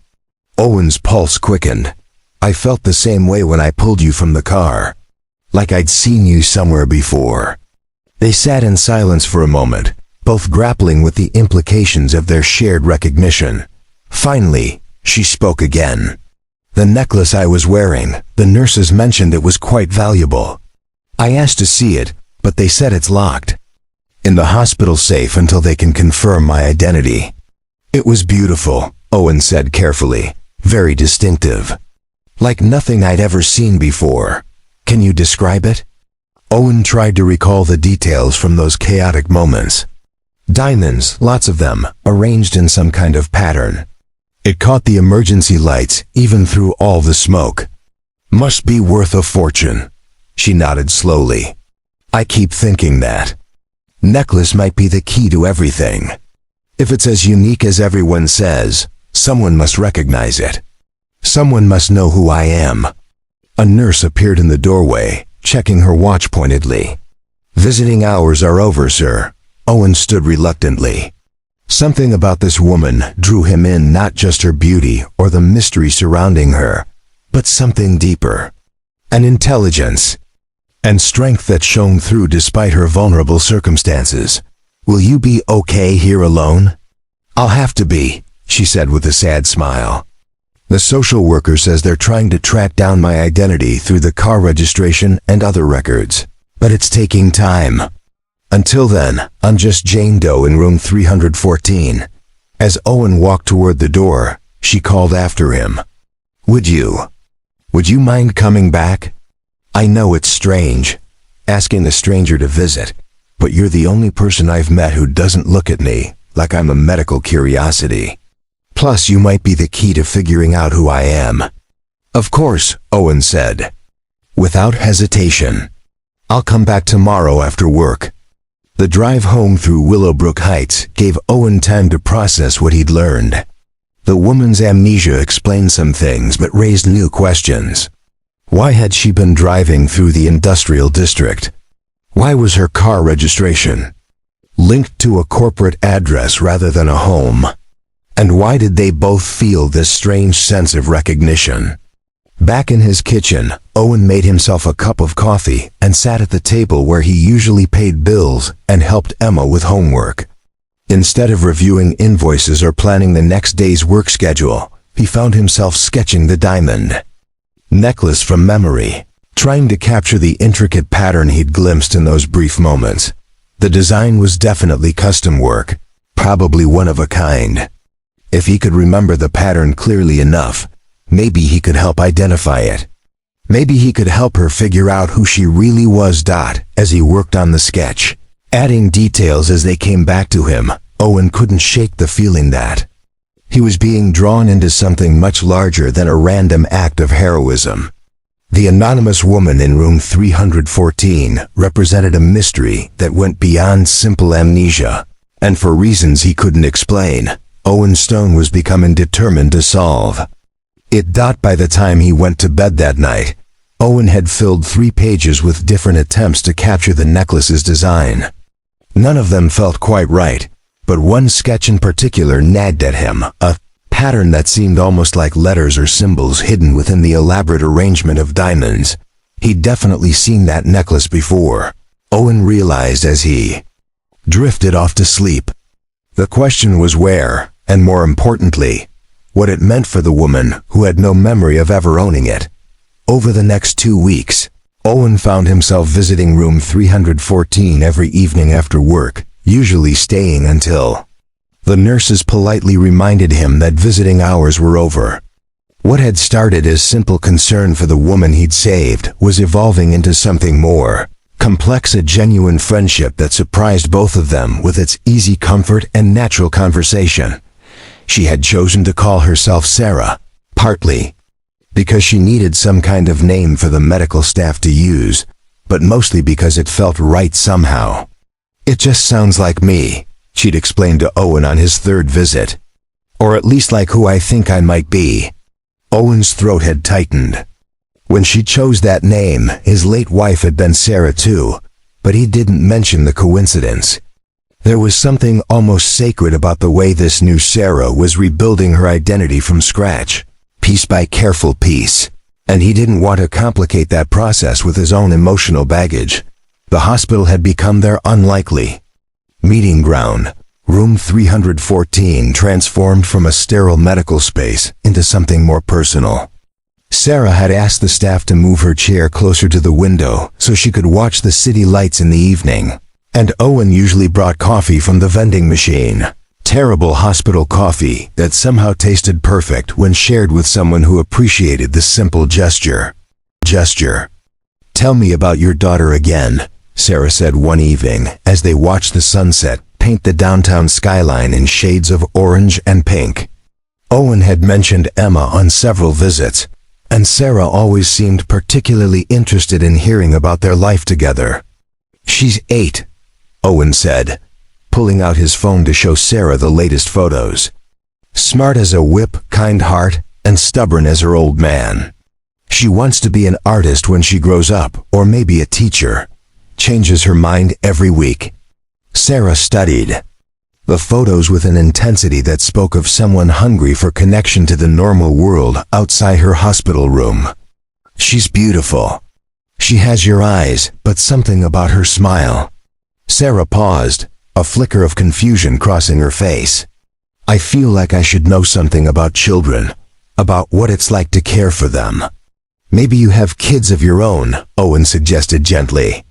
Owen's pulse quickened. I felt the same way when I pulled you from the car. Like I'd seen you somewhere before. They sat in silence for a moment, both grappling with the implications of their shared recognition. Finally, she spoke again. The necklace I was wearing, the nurses mentioned it was quite valuable. I asked to see it, but they said it's locked. In the hospital safe until they can confirm my identity. It was beautiful, Owen said carefully, very distinctive. Like nothing I'd ever seen before. Can you describe it? Owen tried to recall the details from those chaotic moments. Diamonds, lots of them, arranged in some kind of pattern. It caught the emergency lights, even through all the smoke. Must be worth a fortune. She nodded slowly. I keep thinking that. Necklace might be the key to everything. If it's as unique as everyone says, someone must recognize it. Someone must know who I am. A nurse appeared in the doorway, checking her watch pointedly. Visiting hours are over, sir. Owen stood reluctantly. Something about this woman drew him in, not just her beauty or the mystery surrounding her, but something deeper. An intelligence and strength that shone through despite her vulnerable circumstances. Will you be okay here alone? I'll have to be, she said with a sad smile. The social worker says they're trying to track down my identity through the car registration and other records, but it's taking time. Until then, I'm just Jane Doe in room 314. As Owen walked toward the door, she called after him. Would you mind coming back? I know it's strange, asking the stranger to visit, but you're the only person I've met who doesn't look at me like I'm a medical curiosity. Plus, you might be the key to figuring out who I am." "Of course," Owen said, without hesitation. "I'll come back tomorrow after work." The drive home through Willowbrook Heights gave Owen time to process what he'd learned. The woman's amnesia explained some things but raised new questions. Why had she been driving through the industrial district? Why was her car registration linked to a corporate address rather than a home? And why did they both feel this strange sense of recognition? Back in his kitchen, Owen made himself a cup of coffee and sat at the table where he usually paid bills and helped Emma with homework. Instead of reviewing invoices or planning the next day's work schedule, he found himself sketching the diamond necklace from memory, trying to capture the intricate pattern he'd glimpsed in those brief moments. The design was definitely custom work, probably one of a kind. If he could remember the pattern clearly enough, maybe he could help identify it. Maybe he could help her figure out who she really was. As he worked on the sketch, adding details as they came back to him, Owen couldn't shake the feeling that he was being drawn into something much larger than a random act of heroism. The anonymous woman in room 314 represented a mystery that went beyond simple amnesia, and for reasons he couldn't explain, Owen Stone was becoming determined to solve it. By the time he went to bed that night, Owen had filled 3 pages with different attempts to capture the necklace's design. None of them felt quite right, but one sketch in particular nagged at him, a pattern that seemed almost like letters or symbols hidden within the elaborate arrangement of diamonds. He'd definitely seen that necklace before, Owen realized as he drifted off to sleep. The question was where, and more importantly, what it meant for the woman who had no memory of ever owning it. Over the next 2 weeks, Owen found himself visiting room 314 every evening after work, usually staying until the nurses politely reminded him that visiting hours were over. What had started as simple concern for the woman he'd saved was evolving into something more complex, a genuine friendship that surprised both of them with its easy comfort and natural conversation. She had chosen to call herself Sarah, partly because she needed some kind of name for the medical staff to use, but mostly because it felt right somehow. "It just sounds like me," she'd explained to Owen on his 3rd visit. "Or at least like who I think I might be." Owen's throat had tightened. When she chose that name, his late wife had been Sarah too, but he didn't mention the coincidence. There was something almost sacred about the way this new Sarah was rebuilding her identity from scratch, piece by careful piece, and he didn't want to complicate that process with his own emotional baggage. The hospital had become their unlikely meeting ground. Room 314 transformed from a sterile medical space into something more personal. Sarah had asked the staff to move her chair closer to the window so she could watch the city lights in the evening, and Owen usually brought coffee from the vending machine. Terrible hospital coffee that somehow tasted perfect when shared with someone who appreciated the simple gesture. "Tell me about your daughter again," Sarah said one evening as they watched the sunset paint the downtown skyline in shades of orange and pink. Owen had mentioned Emma on several visits, and Sarah always seemed particularly interested in hearing about their life together. "She's 8, Owen said, pulling out his phone to show Sarah the latest photos. "Smart as a whip, kind heart, and stubborn as her old man. She wants to be an artist when she grows up, or maybe a teacher. Changes her mind every week." Sarah studied the photos with an intensity that spoke of someone hungry for connection to the normal world outside her hospital room. "She's beautiful. She has your eyes, but something about her smile." Sarah paused, a flicker of confusion crossing her face. "I feel like I should know something about children, about what it's like to care for them." "Maybe you have kids of your own," Owen suggested gently.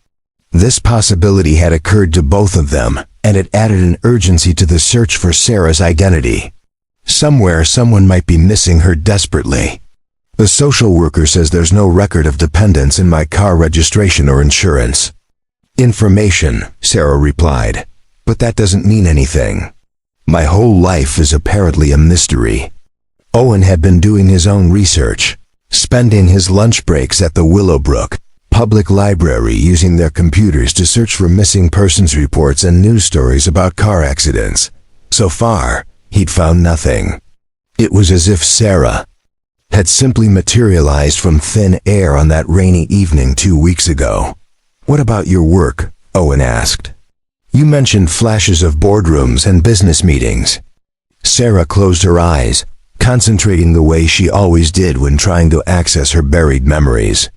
This possibility had occurred to both of them, and it added an urgency to the search for Sarah's identity. Somewhere someone might be missing her desperately. "The social worker says there's no record of dependents in my car registration or insurance," Information, Sarah replied. But that doesn't mean anything. My whole life is apparently a mystery. Owen had been doing his own research, spending his lunch breaks at the Willowbrook Public Library using their computers to search for missing persons reports and news stories about car accidents. So far, he'd found nothing. It was as if Sarah had simply materialized from thin air on that rainy evening 2 weeks ago. What about your work? Owen asked. You mentioned flashes of boardrooms and business meetings. Sarah closed her eyes, concentrating the way she always did when trying to access her buried memories.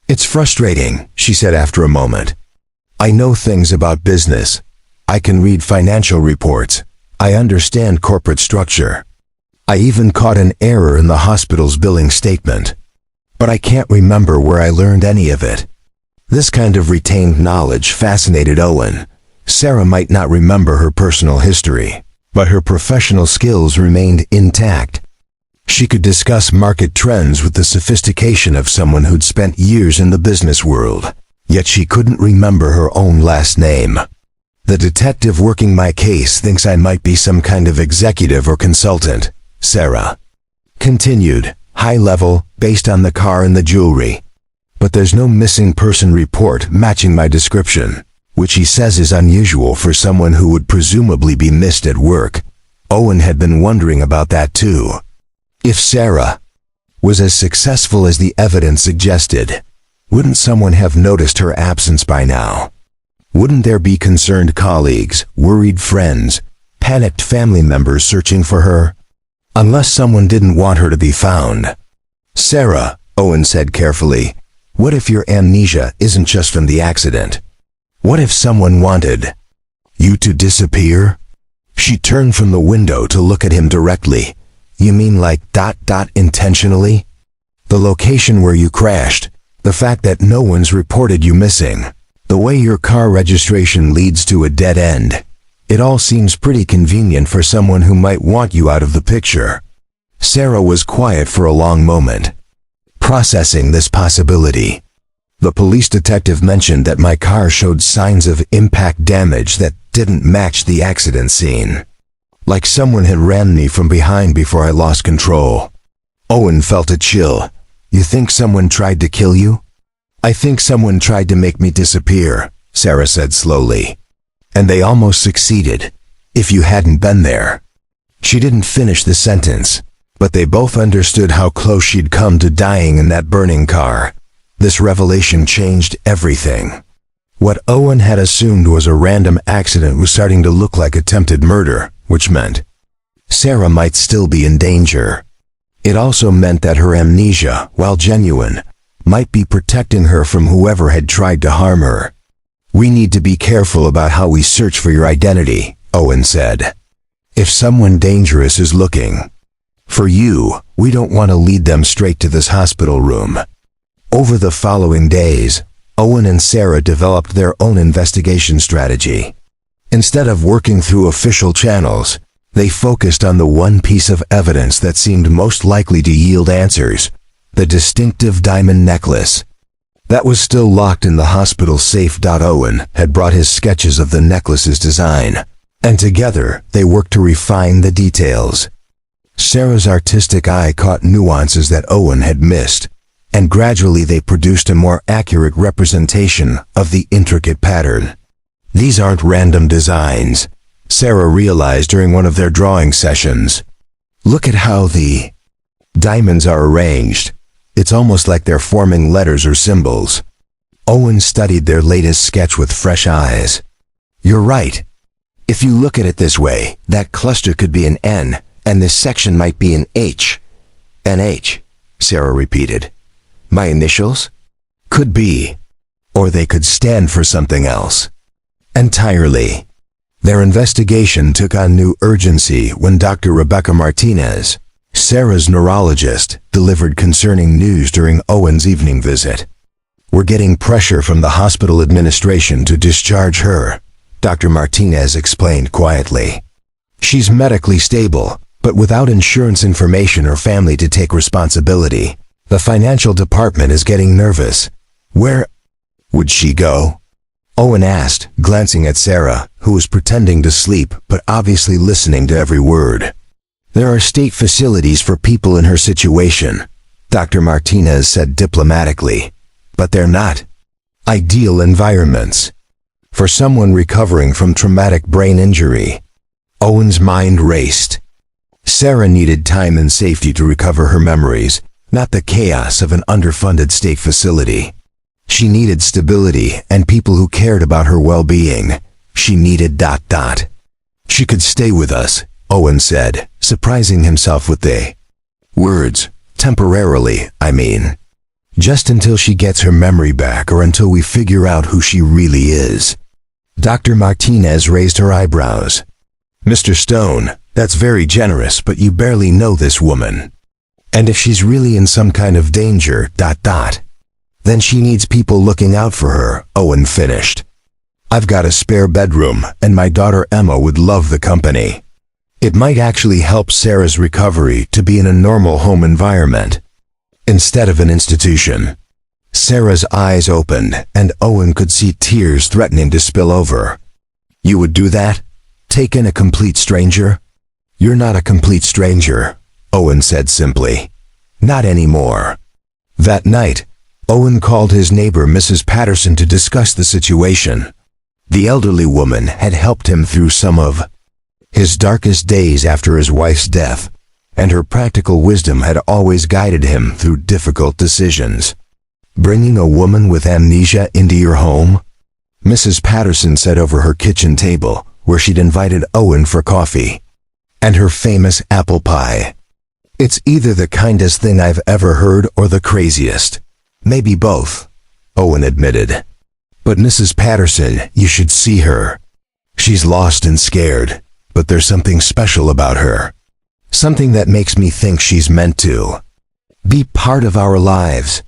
It's frustrating, she said after a moment. I know things about business. I can read financial reports. I understand corporate structure. I even caught an error in the hospital's billing statement. But I can't remember where I learned any of it. This kind of retained knowledge fascinated Owen. Sarah might not remember her personal history, but her professional skills remained intact. She could discuss market trends with the sophistication of someone who'd spent years in the business world, yet she couldn't remember her own last name. The detective working my case thinks I might be some kind of executive or consultant, Sarah continued, high level, based on the car and the jewelry. But there's no missing person report matching my description, which he says is unusual for someone who would presumably be missed at work. Owen had been wondering about that too. If Sarah was as successful as the evidence suggested, wouldn't someone have noticed her absence by now? Wouldn't there be concerned colleagues, worried friends, panicked family members searching for her? Unless someone didn't want her to be found. Sarah, Owen said carefully, what if your amnesia isn't just from the accident? What if someone wanted you to disappear? She turned from the window to look at him directly. You mean like ... intentionally? The location where you crashed, the fact that no one's reported you missing, the way your car registration leads to a dead end. It all seems pretty convenient for someone who might want you out of the picture. Sarah was quiet for a long moment, processing this possibility. The police detective mentioned that my car showed signs of impact damage that didn't match the accident scene. Like someone had rammed me from behind before I lost control. Owen felt a chill. You think someone tried to kill you? I think someone tried to make me disappear, Sarah said slowly. And they almost succeeded, if you hadn't been there. She didn't finish the sentence, but they both understood how close she'd come to dying in that burning car. This revelation changed everything. What Owen had assumed was a random accident was starting to look like attempted murder, which meant Sarah might still be in danger. It also meant that her amnesia, while genuine, might be protecting her from whoever had tried to harm her. We need to be careful about how we search for your identity, Owen said. If someone dangerous is looking for you, we don't want to lead them straight to this hospital room. Over the following days, Owen and Sarah developed their own investigation strategy. Instead of working through official channels, they focused on the one piece of evidence that seemed most likely to yield answers, the distinctive diamond necklace. That was still locked in the hospital safe. Owen had brought his sketches of the necklace's design, and together they worked to refine the details. Sarah's artistic eye caught nuances that Owen had missed, and gradually they produced a more accurate representation of the intricate pattern. These aren't random designs, Sarah realized during one of their drawing sessions. Look at how the diamonds are arranged. It's almost like they're forming letters or symbols. Owen studied their latest sketch with fresh eyes. You're right. If you look at it this way, that cluster could be an N, and this section might be an H. NH, Sarah repeated. My initials? Could be. Or they could stand for something else. Entirely. Their investigation took on new urgency when Dr. Rebecca Martinez, Sarah's neurologist, delivered concerning news during Owen's evening visit. We're getting pressure from the hospital administration to discharge her, Dr. Martinez explained quietly. She's medically stable, but without insurance information or family to take responsibility. The financial department is getting nervous. Where would she go? Owen asked, glancing at Sarah, who was pretending to sleep but obviously listening to every word. There are state facilities for people in her situation, Dr. Martinez said diplomatically, but they're not ideal environments for someone recovering from traumatic brain injury. Owen's mind raced. Sarah needed time and safety to recover her memories, not the chaos of an underfunded state facility. She needed stability and people who cared about her well-being. She needed ... She could stay with us, Owen said, surprising himself with the words, temporarily, I mean. Just until she gets her memory back or until we figure out who she really is. Dr. Martinez raised her eyebrows. Mr. Stone, that's very generous, but you barely know this woman. And if she's really in some kind of danger ... then she needs people looking out for her, Owen finished. I've got a spare bedroom, and my daughter Emma would love the company. It might actually help Sarah's recovery to be in a normal home environment, instead of an institution. Sarah's eyes opened, and Owen could see tears threatening to spill over. You would do that? Take in a complete stranger? You're not a complete stranger, Owen said simply. Not anymore. That night, Owen called his neighbor Mrs. Patterson to discuss the situation. The elderly woman had helped him through some of his darkest days after his wife's death, and her practical wisdom had always guided him through difficult decisions. Bringing a woman with amnesia into your home? Mrs. Patterson said over her kitchen table, where she'd invited Owen for coffee, and her famous apple pie. It's either the kindest thing I've ever heard or the craziest. Maybe both, Owen admitted. But Mrs. Patterson, you should see her. She's lost and scared, but there's something special about her. Something that makes me think she's meant to be part of our lives.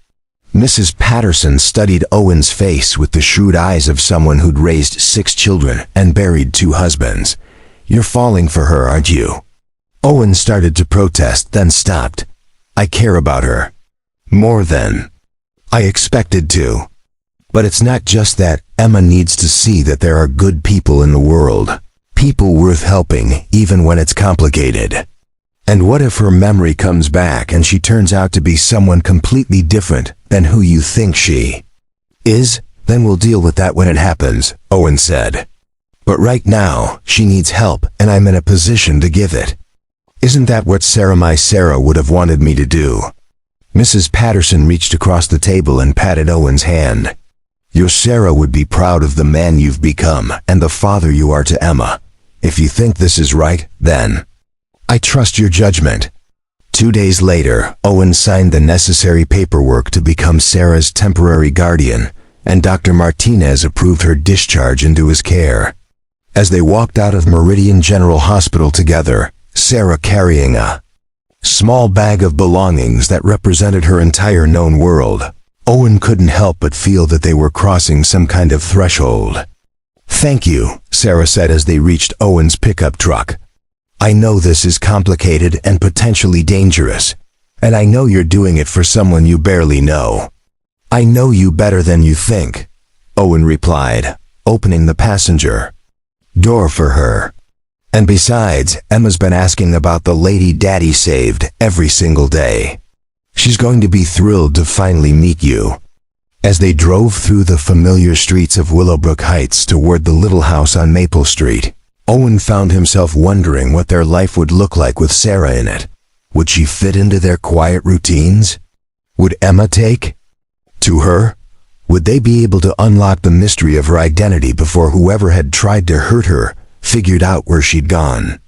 Mrs. Patterson studied Owen's face with the shrewd eyes of someone who'd raised 6 children and buried 2 husbands. You're falling for her, aren't you? Owen started to protest, then stopped. I care about her. More than I expected to. But it's not just that. Emma needs to see that there are good people in the world. People worth helping, even when it's complicated. And what if her memory comes back and she turns out to be someone completely different than who you think she is? Then we'll deal with that when it happens, Owen said. But right now, she needs help, and I'm in a position to give it. Isn't that what my Sarah would have wanted me to do? Mrs. Patterson reached across the table and patted Owen's hand. Your Sarah would be proud of the man you've become and the father you are to Emma. If you think this is right, then I trust your judgment. 2 days later, Owen signed the necessary paperwork to become Sarah's temporary guardian, and Dr. Martinez approved her discharge into his care. As they walked out of Meridian General Hospital together, Sarah carrying a small bag of belongings that represented her entire known world, Owen couldn't help but feel that they were crossing some kind of threshold. Thank you, Sarah said as they reached Owen's pickup truck. I know this is complicated and potentially dangerous, and I know you're doing it for someone you barely know. I know you better than you think, Owen replied, opening the passenger door for her. And besides, Emma's been asking about the lady Daddy saved every single day. She's going to be thrilled to finally meet you. As they drove through the familiar streets of Willowbrook Heights toward the little house on Maple Street, Owen found himself wondering what their life would look like with Sarah in it. Would she fit into their quiet routines? Would Emma take to her? Would they be able to unlock the mystery of her identity before whoever had tried to hurt her figured out where she'd gone?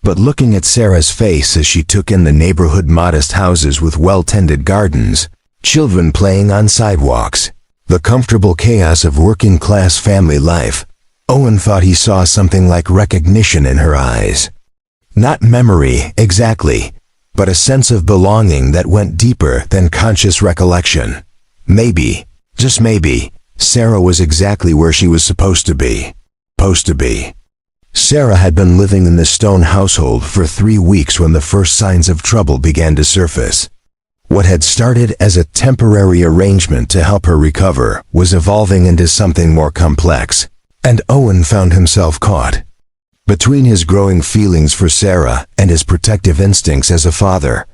But looking at Sarah's face as she took in the neighborhood modest houses with well-tended gardens, children playing on sidewalks, the comfortable chaos of working-class family life, Owen thought he saw something like recognition in her eyes. Not memory, exactly, but a sense of belonging that went deeper than conscious recollection. Maybe, just maybe, Sarah was exactly where she was supposed to be. Sarah had been living in the Stone household for 3 weeks when the first signs of trouble began to surface. What had started as a temporary arrangement to help her recover was evolving into something more complex, and Owen found himself caught between his growing feelings for Sarah and his protective instincts as a father.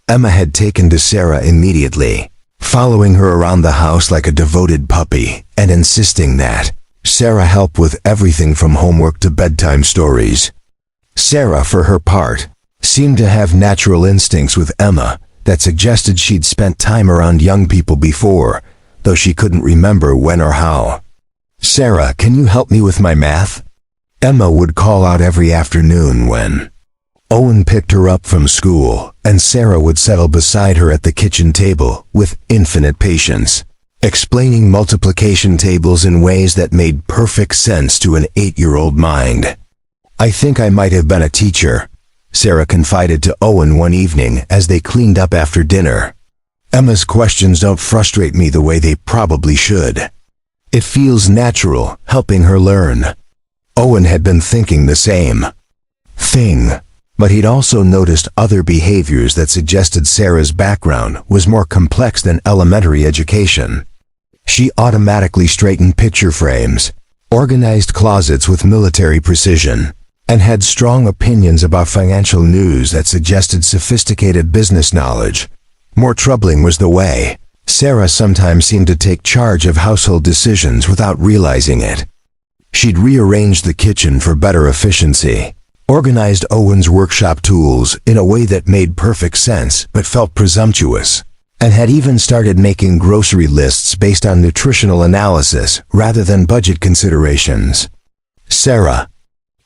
Emma had taken to Sarah immediately, following her around the house like a devoted puppy and insisting that Sarah help with everything from homework to bedtime stories. Sarah, for her part, seemed to have natural instincts with Emma that suggested she'd spent time around young people before, though she couldn't remember when or how. "Sarah, can you help me with my math?" Emma would call out every afternoon when Owen picked her up from school, and Sarah would settle beside her at the kitchen table with infinite patience, explaining multiplication tables in ways that made perfect sense to an 8-year-old mind. "I think I might have been a teacher," Sarah confided to Owen one evening as they cleaned up after dinner. "Emma's questions don't frustrate me the way they probably should. It feels natural, helping her learn." Owen had been thinking the same thing, but he'd also noticed other behaviors that suggested Sarah's background was more complex than elementary education. She automatically straightened picture frames, organized closets with military precision, and had strong opinions about financial news that suggested sophisticated business knowledge. More troubling was the way Sarah sometimes seemed to take charge of household decisions without realizing it. She'd rearranged the kitchen for better efficiency, organized Owen's workshop tools in a way that made perfect sense but felt presumptuous, and had even started making grocery lists based on nutritional analysis rather than budget considerations. "Sarah,"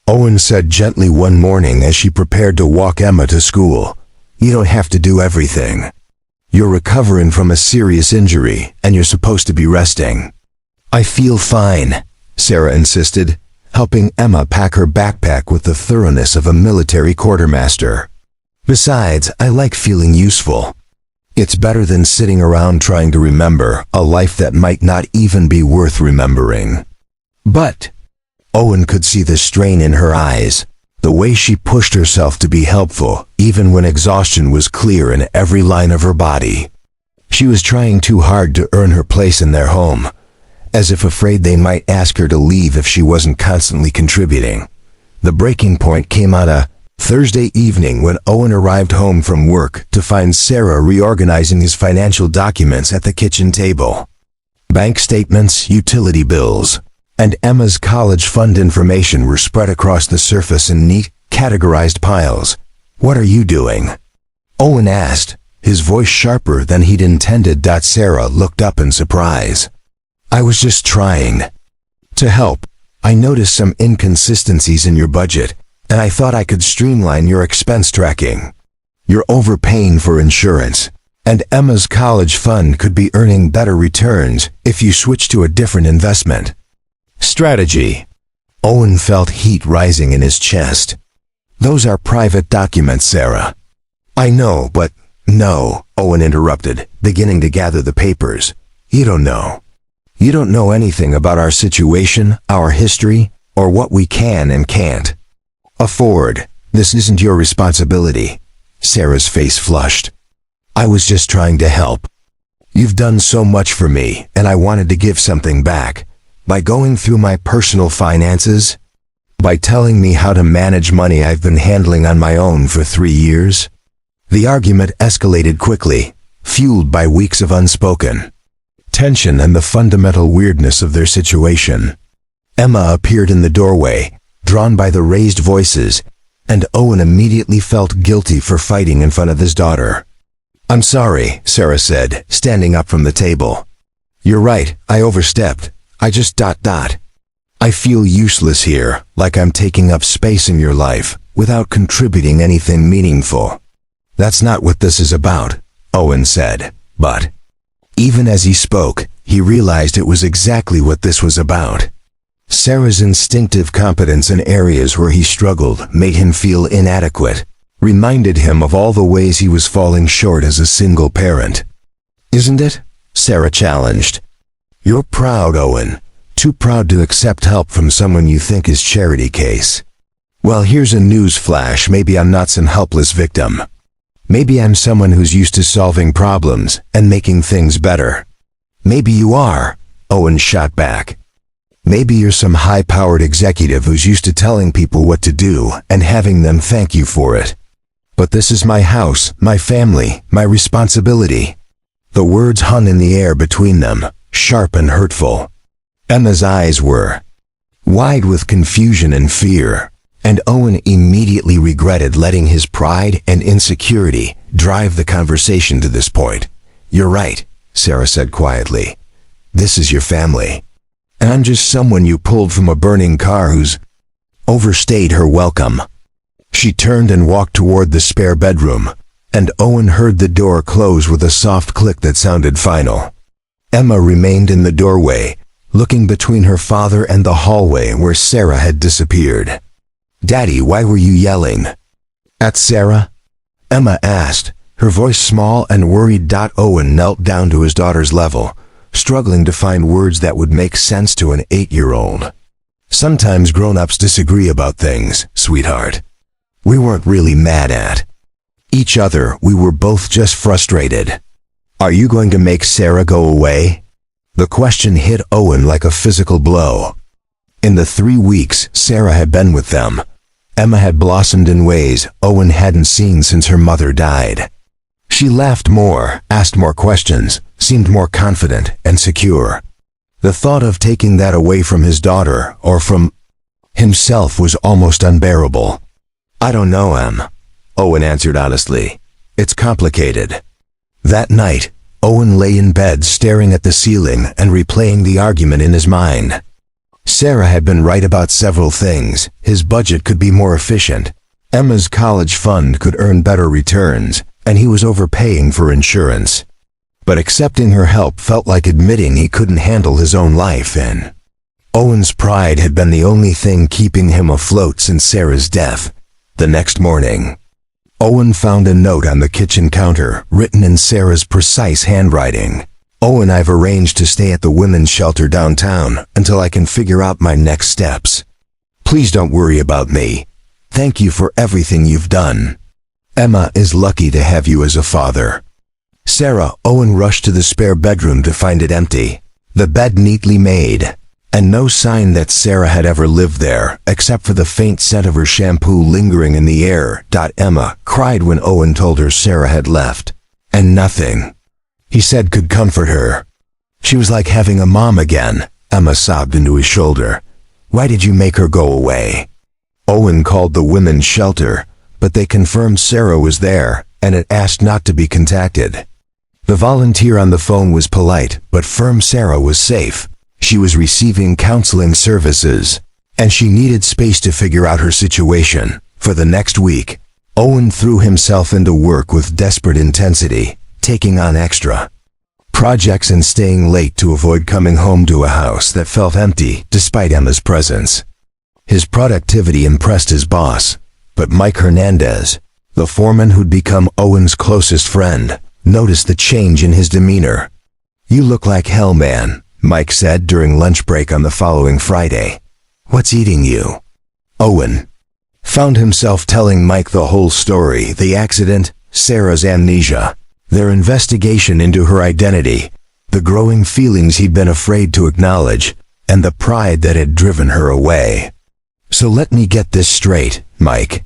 Owen said gently one morning as she prepared to walk Emma to school, "you don't have to do everything. You're recovering from a serious injury, and you're supposed to be resting." "I feel fine," Sarah insisted, helping Emma pack her backpack with the thoroughness of a military quartermaster. "Besides, I like feeling useful. It's better than sitting around trying to remember a life that might not even be worth remembering." "But," Owen could see the strain in her eyes, the way she pushed herself to be helpful even when exhaustion was clear in every line of her body. She was trying too hard to earn her place in their home, as if afraid they might ask her to leave if she wasn't constantly contributing. The breaking point came on a Thursday evening when Owen arrived home from work to find Sarah reorganizing his financial documents at the kitchen table. Bank statements, utility bills, and Emma's college fund information were spread across the surface in neat, categorized piles. "What are you doing?" Owen asked, his voice sharper than he'd intended. Sarah looked up in surprise. "I was just trying to help. I noticed some inconsistencies in your budget, and I thought I could streamline your expense tracking. You're overpaying for insurance, and Emma's college fund could be earning better returns if you switch to a different investment strategy." Owen felt heat rising in his chest. "Those are private documents, Sarah." "I know, but—" "No," Owen interrupted, beginning to gather the papers. "You don't know. You don't know anything about our situation, our history, or what we can and can't afford. This isn't your responsibility." Sarah's face flushed. "I was just trying to help. You've done so much for me, and I wanted to give something back. By going through my personal finances, by telling me how to manage money I've been handling on my own for 3 years. The argument escalated quickly, fueled by weeks of unspoken tension and the fundamental weirdness of their situation. Emma appeared in the doorway, drawn by the raised voices, and Owen immediately felt guilty for fighting in front of his daughter. "I'm sorry," Sarah said, standing up from the table. "You're right, I overstepped. I just ... I feel useless here, like I'm taking up space in your life, without contributing anything meaningful." "That's not what this is about," Owen said, but even as he spoke, he realized it was exactly what this was about. Sarah's instinctive competence in areas where he struggled made him feel inadequate, reminded him of all the ways he was falling short as a single parent. "Isn't it?" Sarah challenged. "You're proud, Owen. Too proud to accept help from someone you think is charity case. Well, here's a news flash. Maybe I'm not some helpless victim. Maybe I'm someone who's used to solving problems and making things better. Maybe you are, Owen shot back. Maybe you're some high-powered executive who's used to telling people what to do and having them thank you for it. But this is my house, my family, my responsibility. The words hung in the air between them, sharp and hurtful. Emma's eyes were wide with confusion and fear, and Owen immediately regretted letting his pride and insecurity drive the conversation to this point. "You're right," Sarah said quietly. "This is your family. And I'm just someone you pulled from a burning car who's overstayed her welcome." She turned and walked toward the spare bedroom, and Owen heard the door close with a soft click that sounded final. Emma remained in the doorway, looking between her father and the hallway where Sarah had disappeared. "Daddy, why were you yelling at Sarah?" Emma asked, her voice small and worried. Owen knelt down to his daughter's level, struggling to find words that would make sense to an 8-year-old. "Sometimes grown-ups disagree about things, sweetheart. We weren't really mad at each other, we were both just frustrated. Are you going to make Sarah go away?" The question hit Owen like a physical blow. In the 3 weeks Sarah had been with them, Emma had blossomed in ways Owen hadn't seen since her mother died. She laughed more, asked more questions, seemed more confident and secure. The thought of taking that away from his daughter, or from himself, was almost unbearable. "I don't know, Em," Owen answered honestly. "It's complicated." That night, Owen lay in bed staring at the ceiling and replaying the argument in his mind. Sarah had been right about several things. His budget could be more efficient. Emma's college fund could earn better returns, and he was overpaying for insurance. But accepting her help felt like admitting he couldn't handle his own life, and Owen's pride had been the only thing keeping him afloat since Sarah's death. The next morning, Owen found a note on the kitchen counter, written in Sarah's precise handwriting. "Owen, I've arranged to stay at the women's shelter downtown until I can figure out my next steps. Please don't worry about me. Thank you for everything you've done. Emma is lucky to have you as a father." Sarah. Owen rushed to the spare bedroom to find it empty, the bed neatly made, and no sign that Sarah had ever lived there, except for the faint scent of her shampoo lingering in the air. Emma cried when Owen told her Sarah had left, and nothing, he said, could comfort her. She was like having a mom again. Emma sobbed into his shoulder. "Why did you make her go away?" Owen called the women's shelter, but they confirmed Sarah was there, and had asked not to be contacted. The volunteer on the phone was polite, but firm Sarah was safe. She was receiving counseling services, and she needed space to figure out her situation. For the next week, Owen threw himself into work with desperate intensity, taking on extra projects and staying late to avoid coming home to a house that felt empty despite Emma's presence. His productivity impressed his boss, but Mike Hernandez, the foreman who'd become Owen's closest friend, noticed the change in his demeanor. "You look like hell, man," Mike said during lunch break on the following Friday. "What's eating you?" Owen found himself telling Mike the whole story: the accident, Sarah's amnesia, their investigation into her identity, the growing feelings he'd been afraid to acknowledge, and the pride that had driven her away. "So let me get this straight," Mike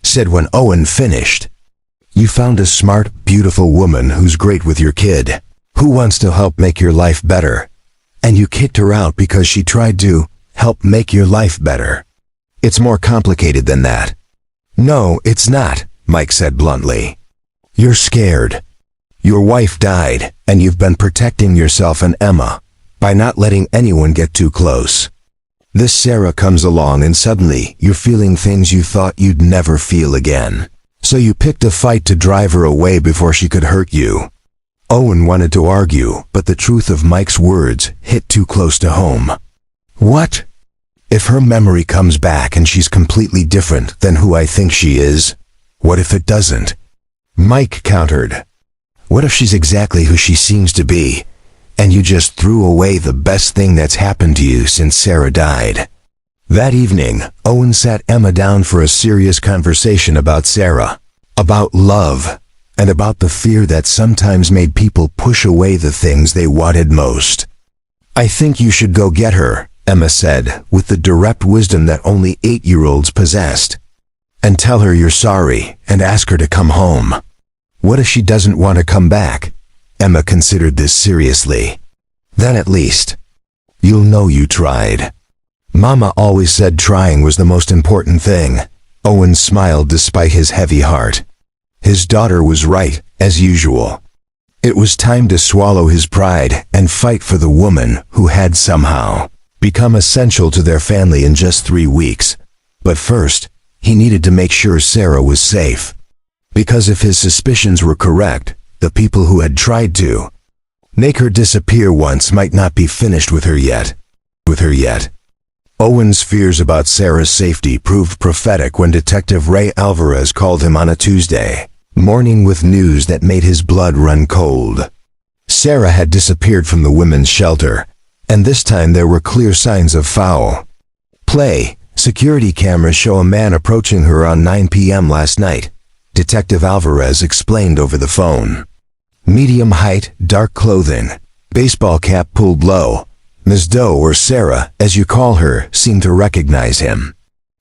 said when Owen finished. "You found a smart, beautiful woman who's great with your kid, who wants to help make your life better, and you kicked her out because she tried to help make your life better. It's more complicated than that." "No, it's not," Mike said bluntly. "You're scared. Your wife died, and you've been protecting yourself and Emma by not letting anyone get too close. This Sarah comes along and suddenly you're feeling things you thought you'd never feel again. So you picked a fight to drive her away before she could hurt you." Owen wanted to argue, but the truth of Mike's words hit too close to home. "What if her memory comes back and she's completely different than who I think she is? What if it doesn't?" Mike countered. "What if she's exactly who she seems to be, and you just threw away the best thing that's happened to you since Sarah died?" That evening, Owen sat Emma down for a serious conversation about Sarah, about love, and about the fear that sometimes made people push away the things they wanted most. "I think you should go get her," Emma said, with the direct wisdom that only 8-year-olds possessed. "And tell her you're sorry, and ask her to come home." "What if she doesn't want to come back?" Emma considered this seriously. "Then at least you'll know you tried." "Mama always said trying was the most important thing." Owen smiled despite his heavy heart. His daughter was right, as usual. It was time to swallow his pride and fight for the woman who had somehow become essential to their family in just 3 weeks. But first, he needed to make sure Sarah was safe. Because if his suspicions were correct, the people who had tried to make her disappear once might not be finished with her yet. Owen's fears about Sarah's safety proved prophetic when Detective Ray Alvarez called him on a Tuesday morning with news that made his blood run cold. Sarah had disappeared from the women's shelter, and this time there were clear signs of foul play. Security cameras show a man approaching her on 9 p.m. last night, Detective Alvarez explained over the phone. Medium height, dark clothing, baseball cap pulled low. Ms. Doe, or Sarah, as you call her, seemed to recognize him.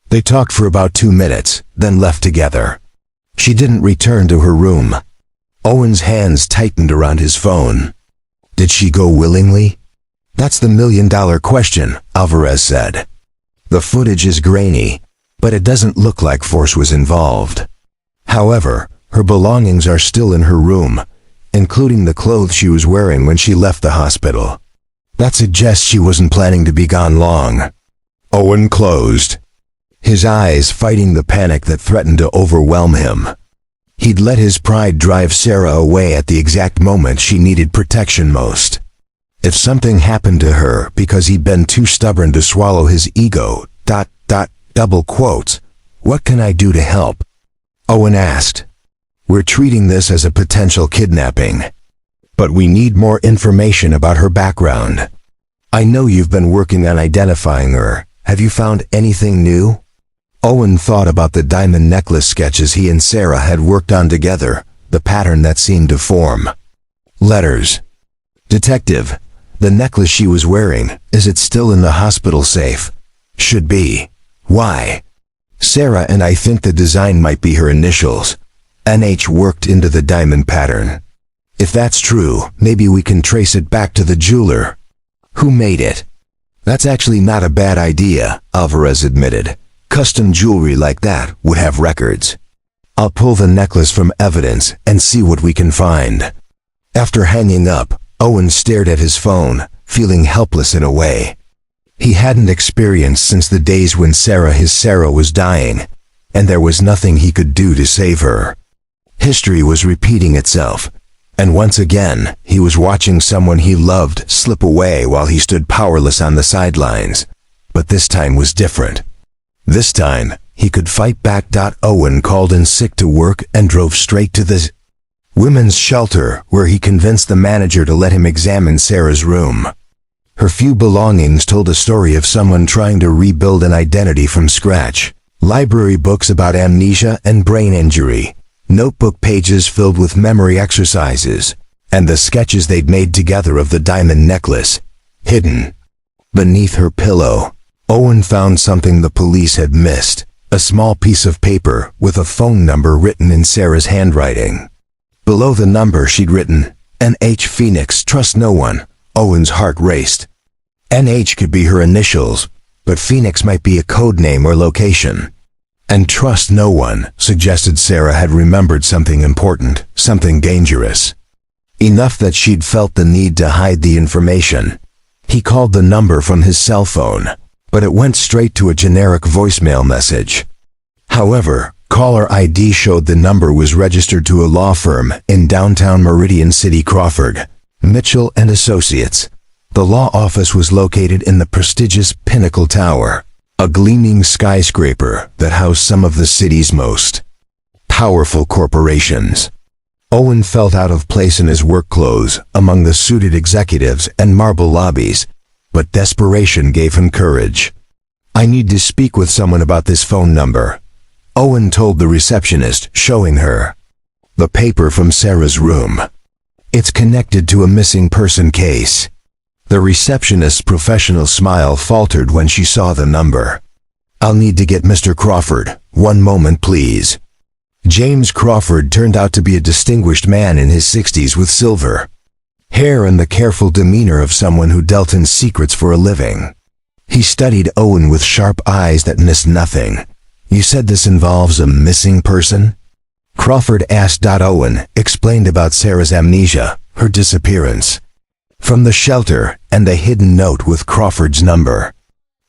They talked for about 2 minutes, then left together. She didn't return to her room. Owen's hands tightened around his phone. Did she go willingly? That's the million-dollar question, Alvarez said. The footage is grainy, but it doesn't look like force was involved. However, her belongings are still in her room, including the clothes she was wearing when she left the hospital. That suggests she wasn't planning to be gone long. Owen closed, his eyes fighting the panic that threatened to overwhelm him. He'd let his pride drive Sarah away at the exact moment she needed protection most. If something happened to her because he'd been too stubborn to swallow his ego, double quotes, what can I do to help? Owen asked. We're treating this as a potential kidnapping, but we need more information about her background. I know you've been working on identifying her. Have you found anything new? Owen thought about the diamond necklace sketches he and Sarah had worked on together, the pattern that seemed to form letters. Detective, the necklace she was wearing, is it still in the hospital safe? Should be. Why? Sarah and I think the design might be her initials. NH worked into the diamond pattern. If that's true, maybe we can trace it back to the jeweler. Who made it? That's actually not a bad idea, Alvarez admitted. Custom jewelry like that would have records. I'll pull the necklace from evidence and see what we can find. After hanging up, Owen stared at his phone, feeling helpless in a way he hadn't experienced since the days when his Sarah was dying, and there was nothing he could do to save her. History was repeating itself, and once again, he was watching someone he loved slip away while he stood powerless on the sidelines. But this time was different. This time, he could fight back. Owen called in sick to work and drove straight to the women's shelter, where he convinced the manager to let him examine Sarah's room. Her few belongings told a story of someone trying to rebuild an identity from scratch. Library books about amnesia and brain injury, notebook pages filled with memory exercises, and the sketches they'd made together of the diamond necklace. Hidden beneath her pillow, Owen found something the police had missed, a small piece of paper with a phone number written in Sarah's handwriting. Below the number she'd written, NH Phoenix, trust no one. Owen's heart raced. NH could be her initials, but Phoenix might be a code name or location. And trust no one suggested Sarah had remembered something important, something dangerous. Enough that she'd felt the need to hide the information. He called the number from his cell phone, but it went straight to a generic voicemail message. However, caller ID showed the number was registered to a law firm in downtown Meridian City, Crawford, Mitchell and Associates. The law office was located in the prestigious Pinnacle Tower, a gleaming skyscraper that housed some of the city's most powerful corporations. Owen felt out of place in his work clothes among the suited executives and marble lobbies, but desperation gave him courage. I need to speak with someone about this phone number, Owen told the receptionist, showing her. The paper from Sarah's room. It's connected to a missing person case. The receptionist's professional smile faltered when she saw the number. I'll need to get Mr. Crawford. One moment, please. James Crawford turned out to be a distinguished man in his 60s with silver hair and the careful demeanor of someone who dealt in secrets for a living. He studied Owen with sharp eyes that missed nothing. You said this involves a missing person? Crawford asked. Owen explained about Sarah's amnesia, her disappearance from the shelter, and the hidden note with Crawford's number.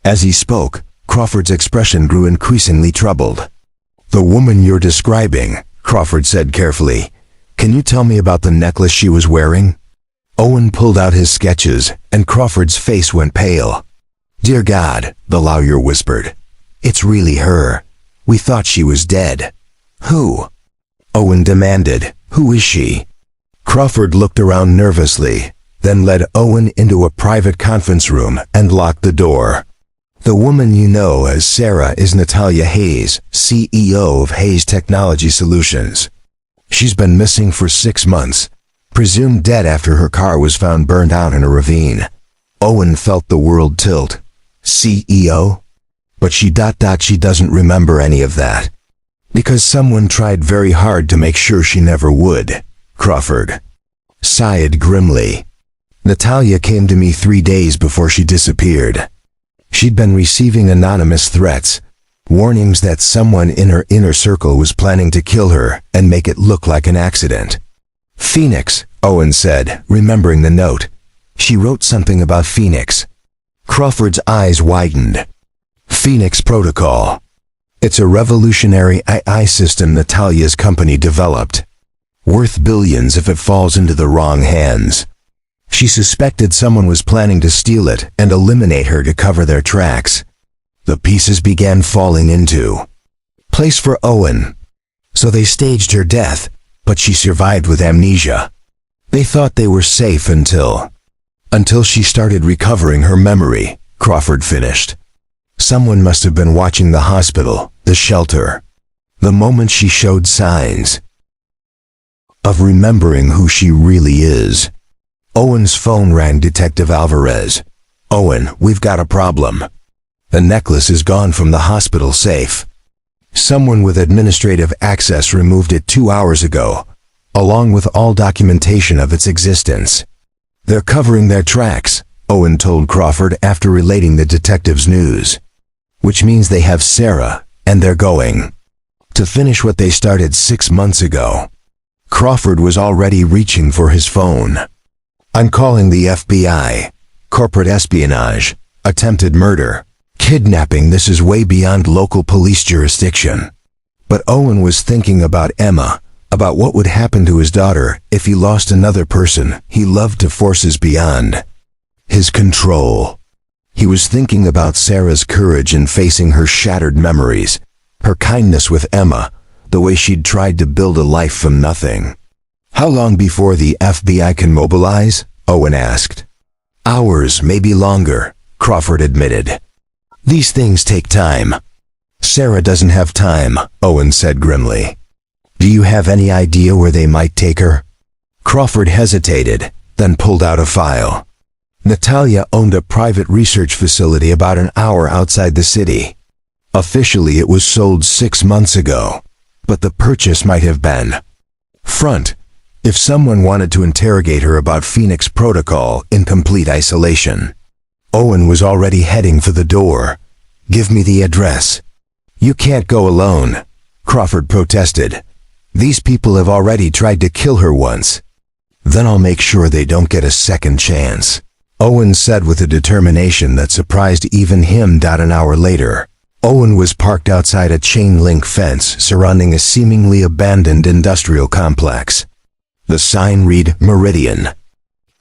As he spoke, Crawford's expression grew increasingly troubled. The woman you're describing, Crawford said carefully. Can you tell me about the necklace she was wearing? Owen pulled out his sketches, and Crawford's face went pale. Dear God, the lawyer whispered. It's really her. We thought she was dead. Who? Owen demanded. Who is she? Crawford looked around nervously, then led Owen into a private conference room and locked the door. The woman you know as Sarah is Natalia Hayes, CEO of Hayes Technology Solutions. She's been missing for 6 months, presumed dead after her car was found burned out in a ravine. Owen felt the world tilt. CEO? But she doesn't remember any of that. Because someone tried very hard to make sure she never would. Crawford sighed grimly. Natalia came to me 3 days before she disappeared. She'd been receiving anonymous threats, warnings that someone in her inner circle was planning to kill her and make it look like an accident. Phoenix, Owen said, remembering the note. She wrote something about Phoenix. Crawford's eyes widened. Phoenix Protocol. It's a revolutionary AI system Natalia's company developed. Worth billions if it falls into the wrong hands. She suspected someone was planning to steal it and eliminate her to cover their tracks. The pieces began falling into place for Owen. So they staged her death, but she survived with amnesia. They thought they were safe until she started recovering her memory, Crawford finished. Someone must have been watching the hospital, the shelter. The moment she showed signs of remembering who she really is. Owen's phone rang. Detective Alvarez. Owen, we've got a problem. The necklace is gone from the hospital safe. Someone with administrative access removed it 2 hours ago, along with all documentation of its existence. They're covering their tracks, Owen told Crawford after relating the detective's news. Which means they have Sarah, and they're going to finish what they started 6 months ago. Crawford was already reaching for his phone. I'm calling the FBI. Corporate espionage, attempted murder, kidnapping. This is way beyond local police jurisdiction. But Owen was thinking about Emma, about what would happen to his daughter if he lost another person he loved to forces beyond his control. He was thinking about Sarah's courage in facing her shattered memories, her kindness with Emma, the way she'd tried to build a life from nothing. How long before the FBI can mobilize? Owen asked. Hours, maybe longer, Crawford admitted. These things take time. Sarah doesn't have time, Owen said grimly. Do you have any idea where they might take her? Crawford hesitated, then pulled out a file. Natalia owned a private research facility about an hour outside the city. Officially it was sold 6 months ago, but the purchase might have been front, if someone wanted to interrogate her about Phoenix Protocol in complete isolation. Owen was already heading for the door. Give me the address. You can't go alone, Crawford protested. These people have already tried to kill her once. Then I'll make sure they don't get a second chance, Owen said with a determination that surprised even him. An hour later, Owen was parked outside a chain-link fence surrounding a seemingly abandoned industrial complex. The sign read Meridian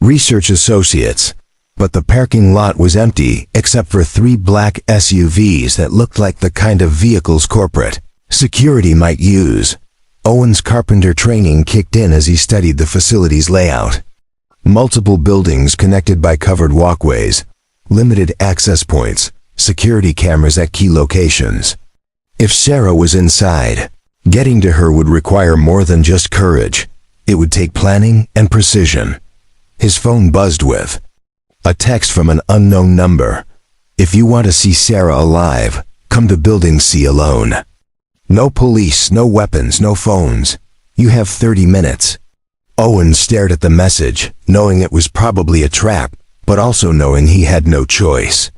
Research Associates, but the parking lot was empty except for 3 black SUVs that looked like the kind of vehicles corporate security might use. Owen's carpenter training kicked in as he studied the facility's layout. Multiple buildings connected by covered walkways, limited access points, security cameras at key locations. If Sarah was inside, Getting to her would require more than just courage. It would take planning and precision. His phone buzzed with a text from an unknown number. "If you want to see Sarah alive, come to Building C alone. No police, no weapons, no phones. You have 30 minutes. Owen stared at the message, knowing it was probably a trap, but also knowing he had no choice.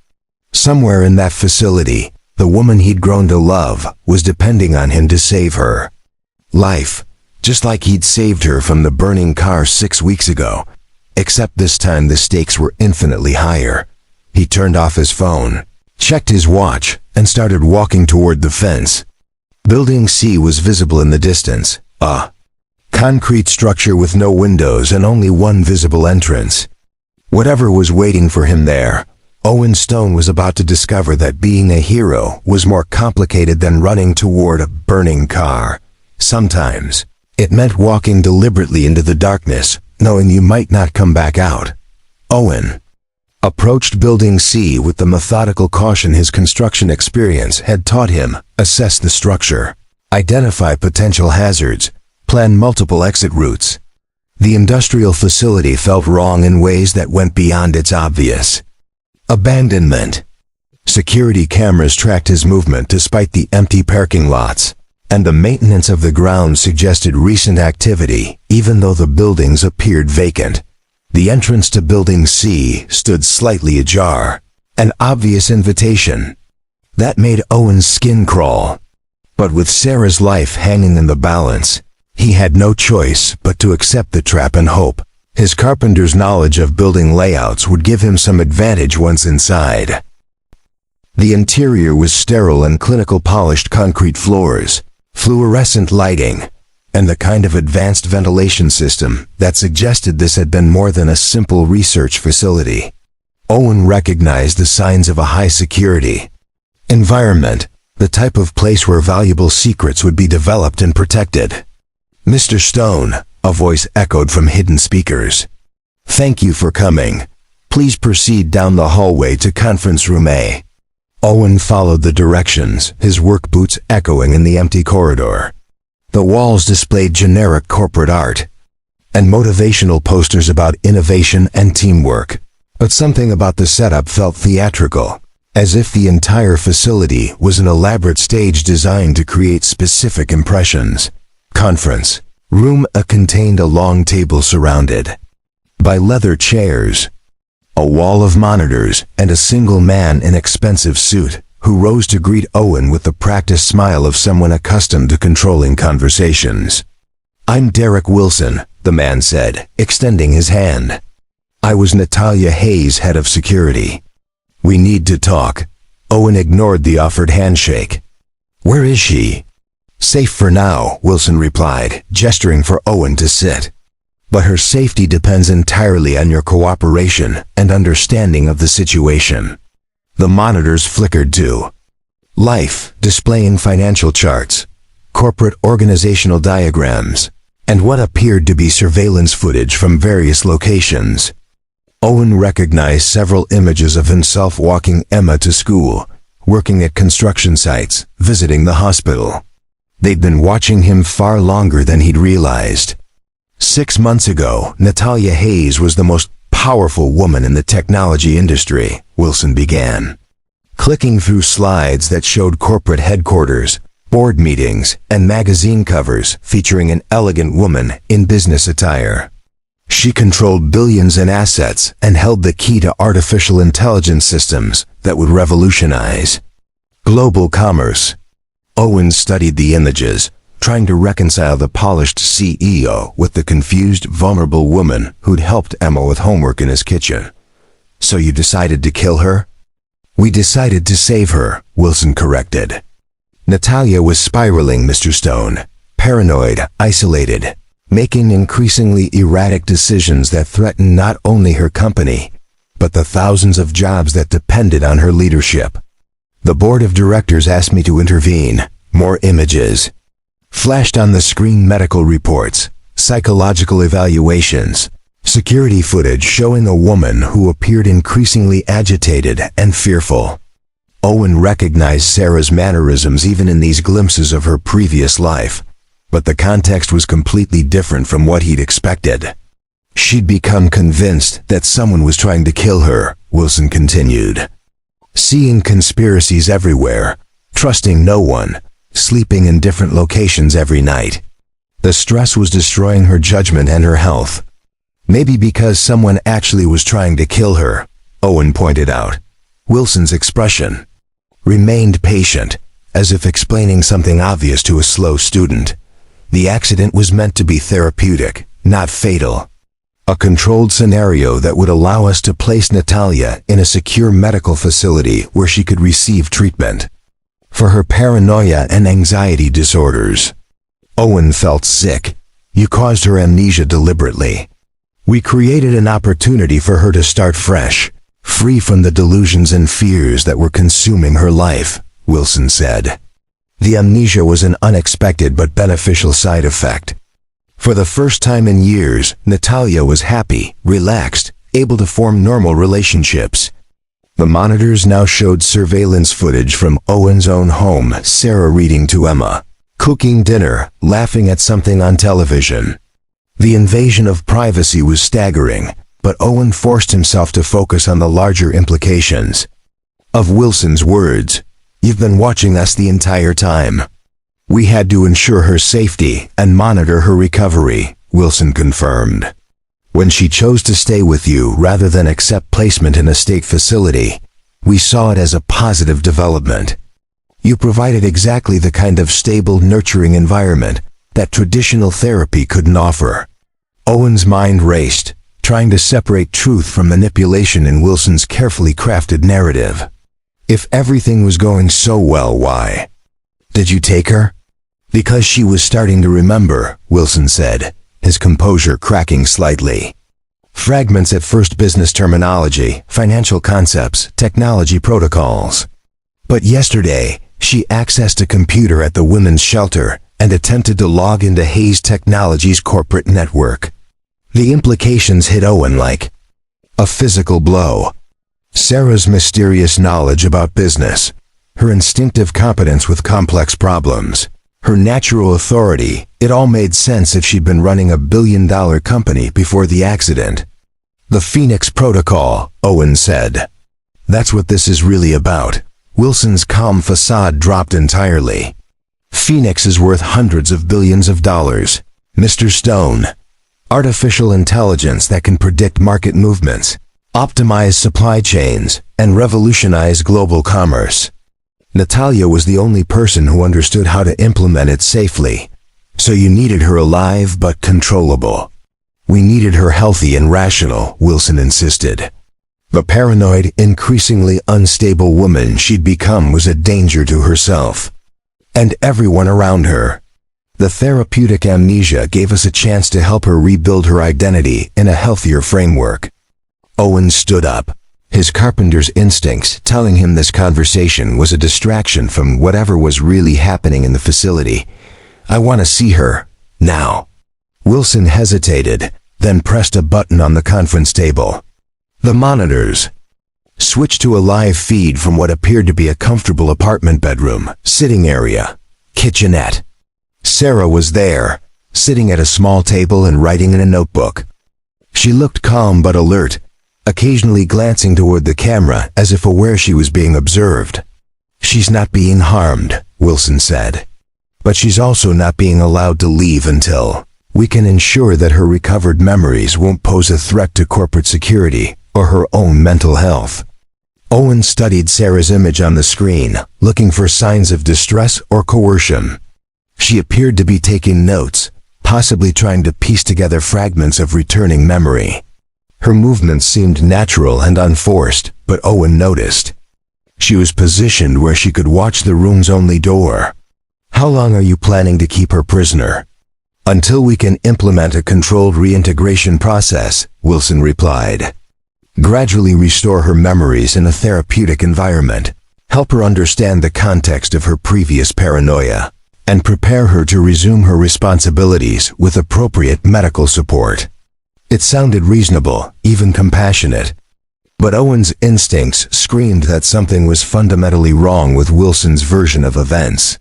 Somewhere in that facility, the woman he'd grown to love was depending on him to save her life, just like he'd saved her from the burning car 6 weeks ago, except this time the stakes were infinitely higher. He turned off his phone, checked his watch, and started walking toward the fence. Building C was visible in the distance, a concrete structure with no windows and only one visible entrance. Whatever was waiting for him there, Owen Stone was about to discover that being a hero was more complicated than running toward a burning car. Sometimes, it meant walking deliberately into the darkness, knowing you might not come back out. Owen approached Building C with the methodical caution his construction experience had taught him. Assess the structure, identify potential hazards, plan multiple exit routes. The industrial facility felt wrong in ways that went beyond its obvious abandonment. Security cameras tracked his movement despite the empty parking lots, and the maintenance of the ground suggested recent activity, even though the buildings appeared vacant. The entrance to Building C stood slightly ajar, an obvious invitation. That made Owen's skin crawl. But with Sarah's life hanging in the balance, he had no choice but to accept the trap and hope. His carpenter's knowledge of building layouts would give him some advantage once inside. The interior was sterile and clinical, polished concrete floors, fluorescent lighting, and the kind of advanced ventilation system that suggested this had been more than a simple research facility. Owen recognized the signs of a high-security environment, the type of place where valuable secrets would be developed and protected. "Mr. Stone," a voice echoed from hidden speakers. "Thank you for coming. Please proceed down the hallway to conference room A." Owen followed the directions, his work boots echoing in the empty corridor. The walls displayed generic corporate art and motivational posters about innovation and teamwork. But something about the setup felt theatrical, as if the entire facility was an elaborate stage designed to create specific impressions. Conference Room A contained a long table surrounded by leather chairs, a wall of monitors, and a single man in expensive suit, who rose to greet Owen with the practiced smile of someone accustomed to controlling conversations. "I'm Derek Wilson," the man said, extending his hand. "I was Natalia Hayes, head of security. We need to talk." Owen ignored the offered handshake. "Where is she?" "Safe for now," Wilson replied, gesturing for Owen to sit. "But her safety depends entirely on your cooperation and understanding of the situation." The monitors flickered to life, displaying financial charts, corporate organizational diagrams, and what appeared to be surveillance footage from various locations. Owen recognized several images of himself walking Emma to school, working at construction sites, visiting the hospital. They'd been watching him far longer than he'd realized. 6 months ago, Natalia Hayes was the most powerful woman in the technology industry, Wilson began, clicking through slides that showed corporate headquarters, board meetings, and magazine covers featuring an elegant woman in business attire. She controlled billions in assets and held the key to artificial intelligence systems that would revolutionize global commerce. Owen studied the images, trying to reconcile the polished CEO with the confused, vulnerable woman who'd helped Emma with homework in his kitchen. "So you decided to kill her?" "We decided to save her," Wilson corrected. Natalia was spiraling, Mr. Stone, paranoid, isolated, making increasingly erratic decisions that threatened not only her company, but the thousands of jobs that depended on her leadership. The board of directors asked me to intervene. More images flashed on the screen: medical reports, psychological evaluations, security footage showing a woman who appeared increasingly agitated and fearful. Owen recognized Sarah's mannerisms even in these glimpses of her previous life. But the context was completely different from what he'd expected. She'd become convinced that someone was trying to kill her, Wilson continued. Seeing conspiracies everywhere, trusting no one, sleeping in different locations every night. The stress was destroying her judgment and her health. Maybe because someone actually was trying to kill her, Owen pointed out. Wilson's expression remained patient, as if explaining something obvious to a slow student. The accident was meant to be therapeutic, not fatal. A controlled scenario that would allow us to place Natalia in a secure medical facility where she could receive treatment for her paranoia and anxiety disorders. Owen felt sick. You caused her amnesia deliberately. We created an opportunity for her to start fresh, free from the delusions and fears that were consuming her life, Wilson said. The amnesia was an unexpected but beneficial side effect. For the first time in years, Natalia was happy, relaxed, able to form normal relationships. The monitors now showed surveillance footage from Owen's own home, Sarah reading to Emma, cooking dinner, laughing at something on television. The invasion of privacy was staggering, but Owen forced himself to focus on the larger implications of Wilson's words. You've been watching us the entire time. We had to ensure her safety and monitor her recovery, Wilson confirmed. When she chose to stay with you rather than accept placement in a state facility, we saw it as a positive development. You provided exactly the kind of stable, nurturing environment that traditional therapy couldn't offer. Owen's mind raced, trying to separate truth from manipulation in Wilson's carefully crafted narrative. If everything was going so well, why did you take her? Because she was starting to remember, Wilson said, his composure cracking slightly. Fragments at first: business terminology, financial concepts, technology protocols. But yesterday, she accessed a computer at the women's shelter and attempted to log into Hayes Technologies' corporate network. The implications hit Owen like a physical blow. Sarah's mysterious knowledge about business, her instinctive competence with complex problems, her natural authority, it all made sense if she'd been running a billion-dollar company before the accident. The Phoenix Protocol, Owen said. That's what this is really about. Wilson's calm facade dropped entirely. Phoenix is worth hundreds of billions of dollars, Mr. Stone. Artificial intelligence that can predict market movements, optimize supply chains, and revolutionize global commerce. Natalia was the only person who understood how to implement it safely. So you needed her alive but controllable. We needed her healthy and rational, Wilson insisted. The paranoid, increasingly unstable woman she'd become was a danger to herself and everyone around her. The therapeutic amnesia gave us a chance to help her rebuild her identity in a healthier framework. Owen stood up, his carpenter's instincts telling him this conversation was a distraction from whatever was really happening in the facility. I want to see her, now. Wilson hesitated, then pressed a button on the conference table. The monitors switched to a live feed from what appeared to be a comfortable apartment bedroom, sitting area, kitchenette. Sarah was there, sitting at a small table and writing in a notebook. She looked calm but alert, occasionally glancing toward the camera as if aware she was being observed. She's not being harmed, Wilson said. But she's also not being allowed to leave until we can ensure that her recovered memories won't pose a threat to corporate security or her own mental health. Owen studied Sarah's image on the screen, looking for signs of distress or coercion. She appeared to be taking notes, possibly trying to piece together fragments of returning memory. Her movements seemed natural and unforced, but Owen noticed she was positioned where she could watch the room's only door. How long are you planning to keep her prisoner? Until we can implement a controlled reintegration process, Wilson replied. Gradually restore her memories in a therapeutic environment, help her understand the context of her previous paranoia, and prepare her to resume her responsibilities with appropriate medical support. It sounded reasonable, even compassionate. But Owen's instincts screamed that something was fundamentally wrong with Wilson's version of events.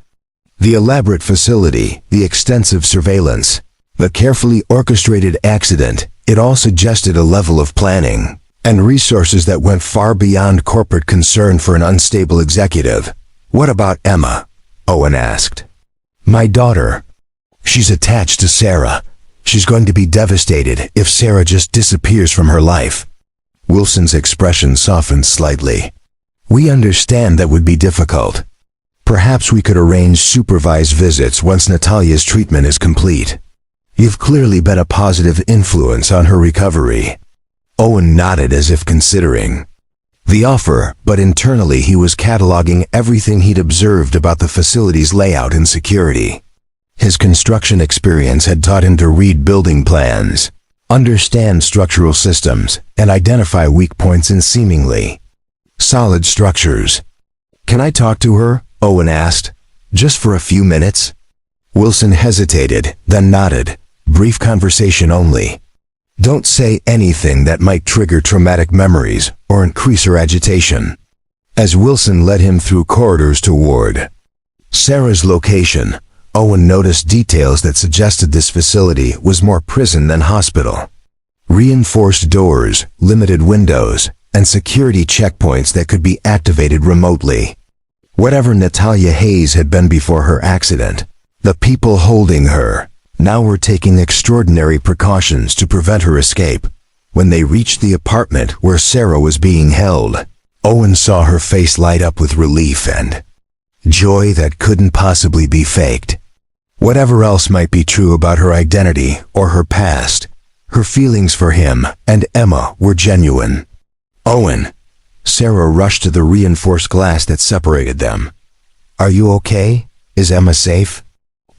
The elaborate facility, the extensive surveillance, the carefully orchestrated accident, it all suggested a level of planning and resources that went far beyond corporate concern for an unstable executive. "What about Emma?" Owen asked. "My daughter. She's attached to Sarah. She's going to be devastated if Sarah just disappears from her life." Wilson's expression softened slightly. "We understand that would be difficult. Perhaps we could arrange supervised visits once Natalia's treatment is complete. You've clearly been a positive influence on her recovery." Owen nodded as if considering the offer, but internally he was cataloging everything he'd observed about the facility's layout and security. His construction experience had taught him to read building plans, understand structural systems, and identify weak points in seemingly solid structures. "Can I talk to her?" Owen asked. "Just for a few minutes?" Wilson hesitated, then nodded. "Brief conversation only. Don't say anything that might trigger traumatic memories or increase her agitation." As Wilson led him through corridors toward Sarah's location, Owen noticed details that suggested this facility was more prison than hospital. Reinforced doors, limited windows, and security checkpoints that could be activated remotely. Whatever Natalia Hayes had been before her accident, the people holding her now were taking extraordinary precautions to prevent her escape. When they reached the apartment where Sarah was being held, Owen saw her face light up with relief and joy that couldn't possibly be faked. Whatever else might be true about her identity or her past, her feelings for him and Emma were genuine. "Owen." Sarah rushed to the reinforced glass that separated them. "Are you okay? Is Emma safe?"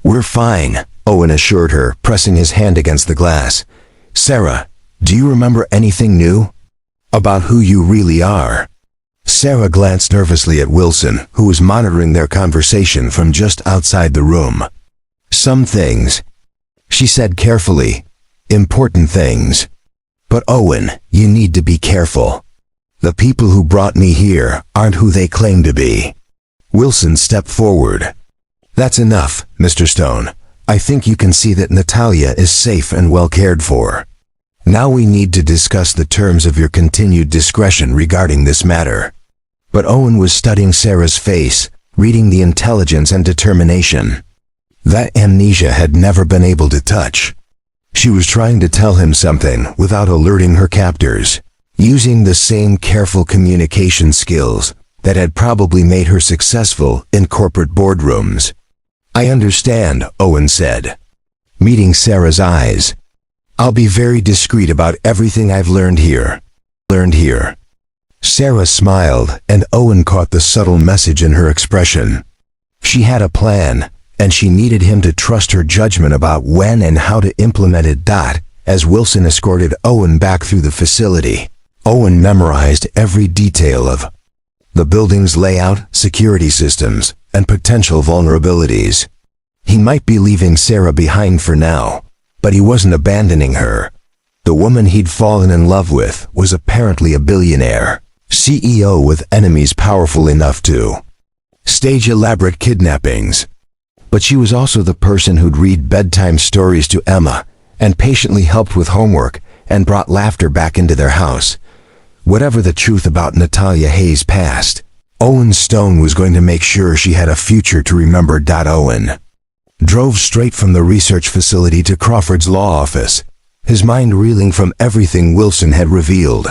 "We're fine," Owen assured her, pressing his hand against the glass. "Sarah, do you remember anything new about who you really are?" Sarah glanced nervously at Wilson, who was monitoring their conversation from just outside the room. "Some things," she said carefully. "Important things. But Owen, you need to be careful. The people who brought me here aren't who they claim to be." Wilson stepped forward. "That's enough, Mr. Stone. I think you can see that Natalia is safe and well cared for. Now we need to discuss the terms of your continued discretion regarding this matter." But Owen was studying Sarah's face, reading the intelligence and determination that amnesia had never been able to touch. She was trying to tell him something without alerting her captors, using the same careful communication skills that had probably made her successful in corporate boardrooms. "I understand," Owen said, meeting Sarah's eyes. "I'll be very discreet about everything I've learned here." Sarah smiled, and Owen caught the subtle message in her expression. She had a plan, and she needed him to trust her judgment about when and how to implement it. As Wilson escorted Owen back through the facility, Owen memorized every detail of the building's layout, security systems, and potential vulnerabilities. He might be leaving Sarah behind for now, but he wasn't abandoning her. The woman he'd fallen in love with was apparently a billionaire CEO with enemies powerful enough to stage elaborate kidnappings. But she was also the person who'd read bedtime stories to Emma and patiently helped with homework and brought laughter back into their house. Whatever the truth about Natalia Hayes' past, Owen Stone was going to make sure she had a future to remember. Owen drove straight from the research facility to Crawford's law office, his mind reeling from everything Wilson had revealed.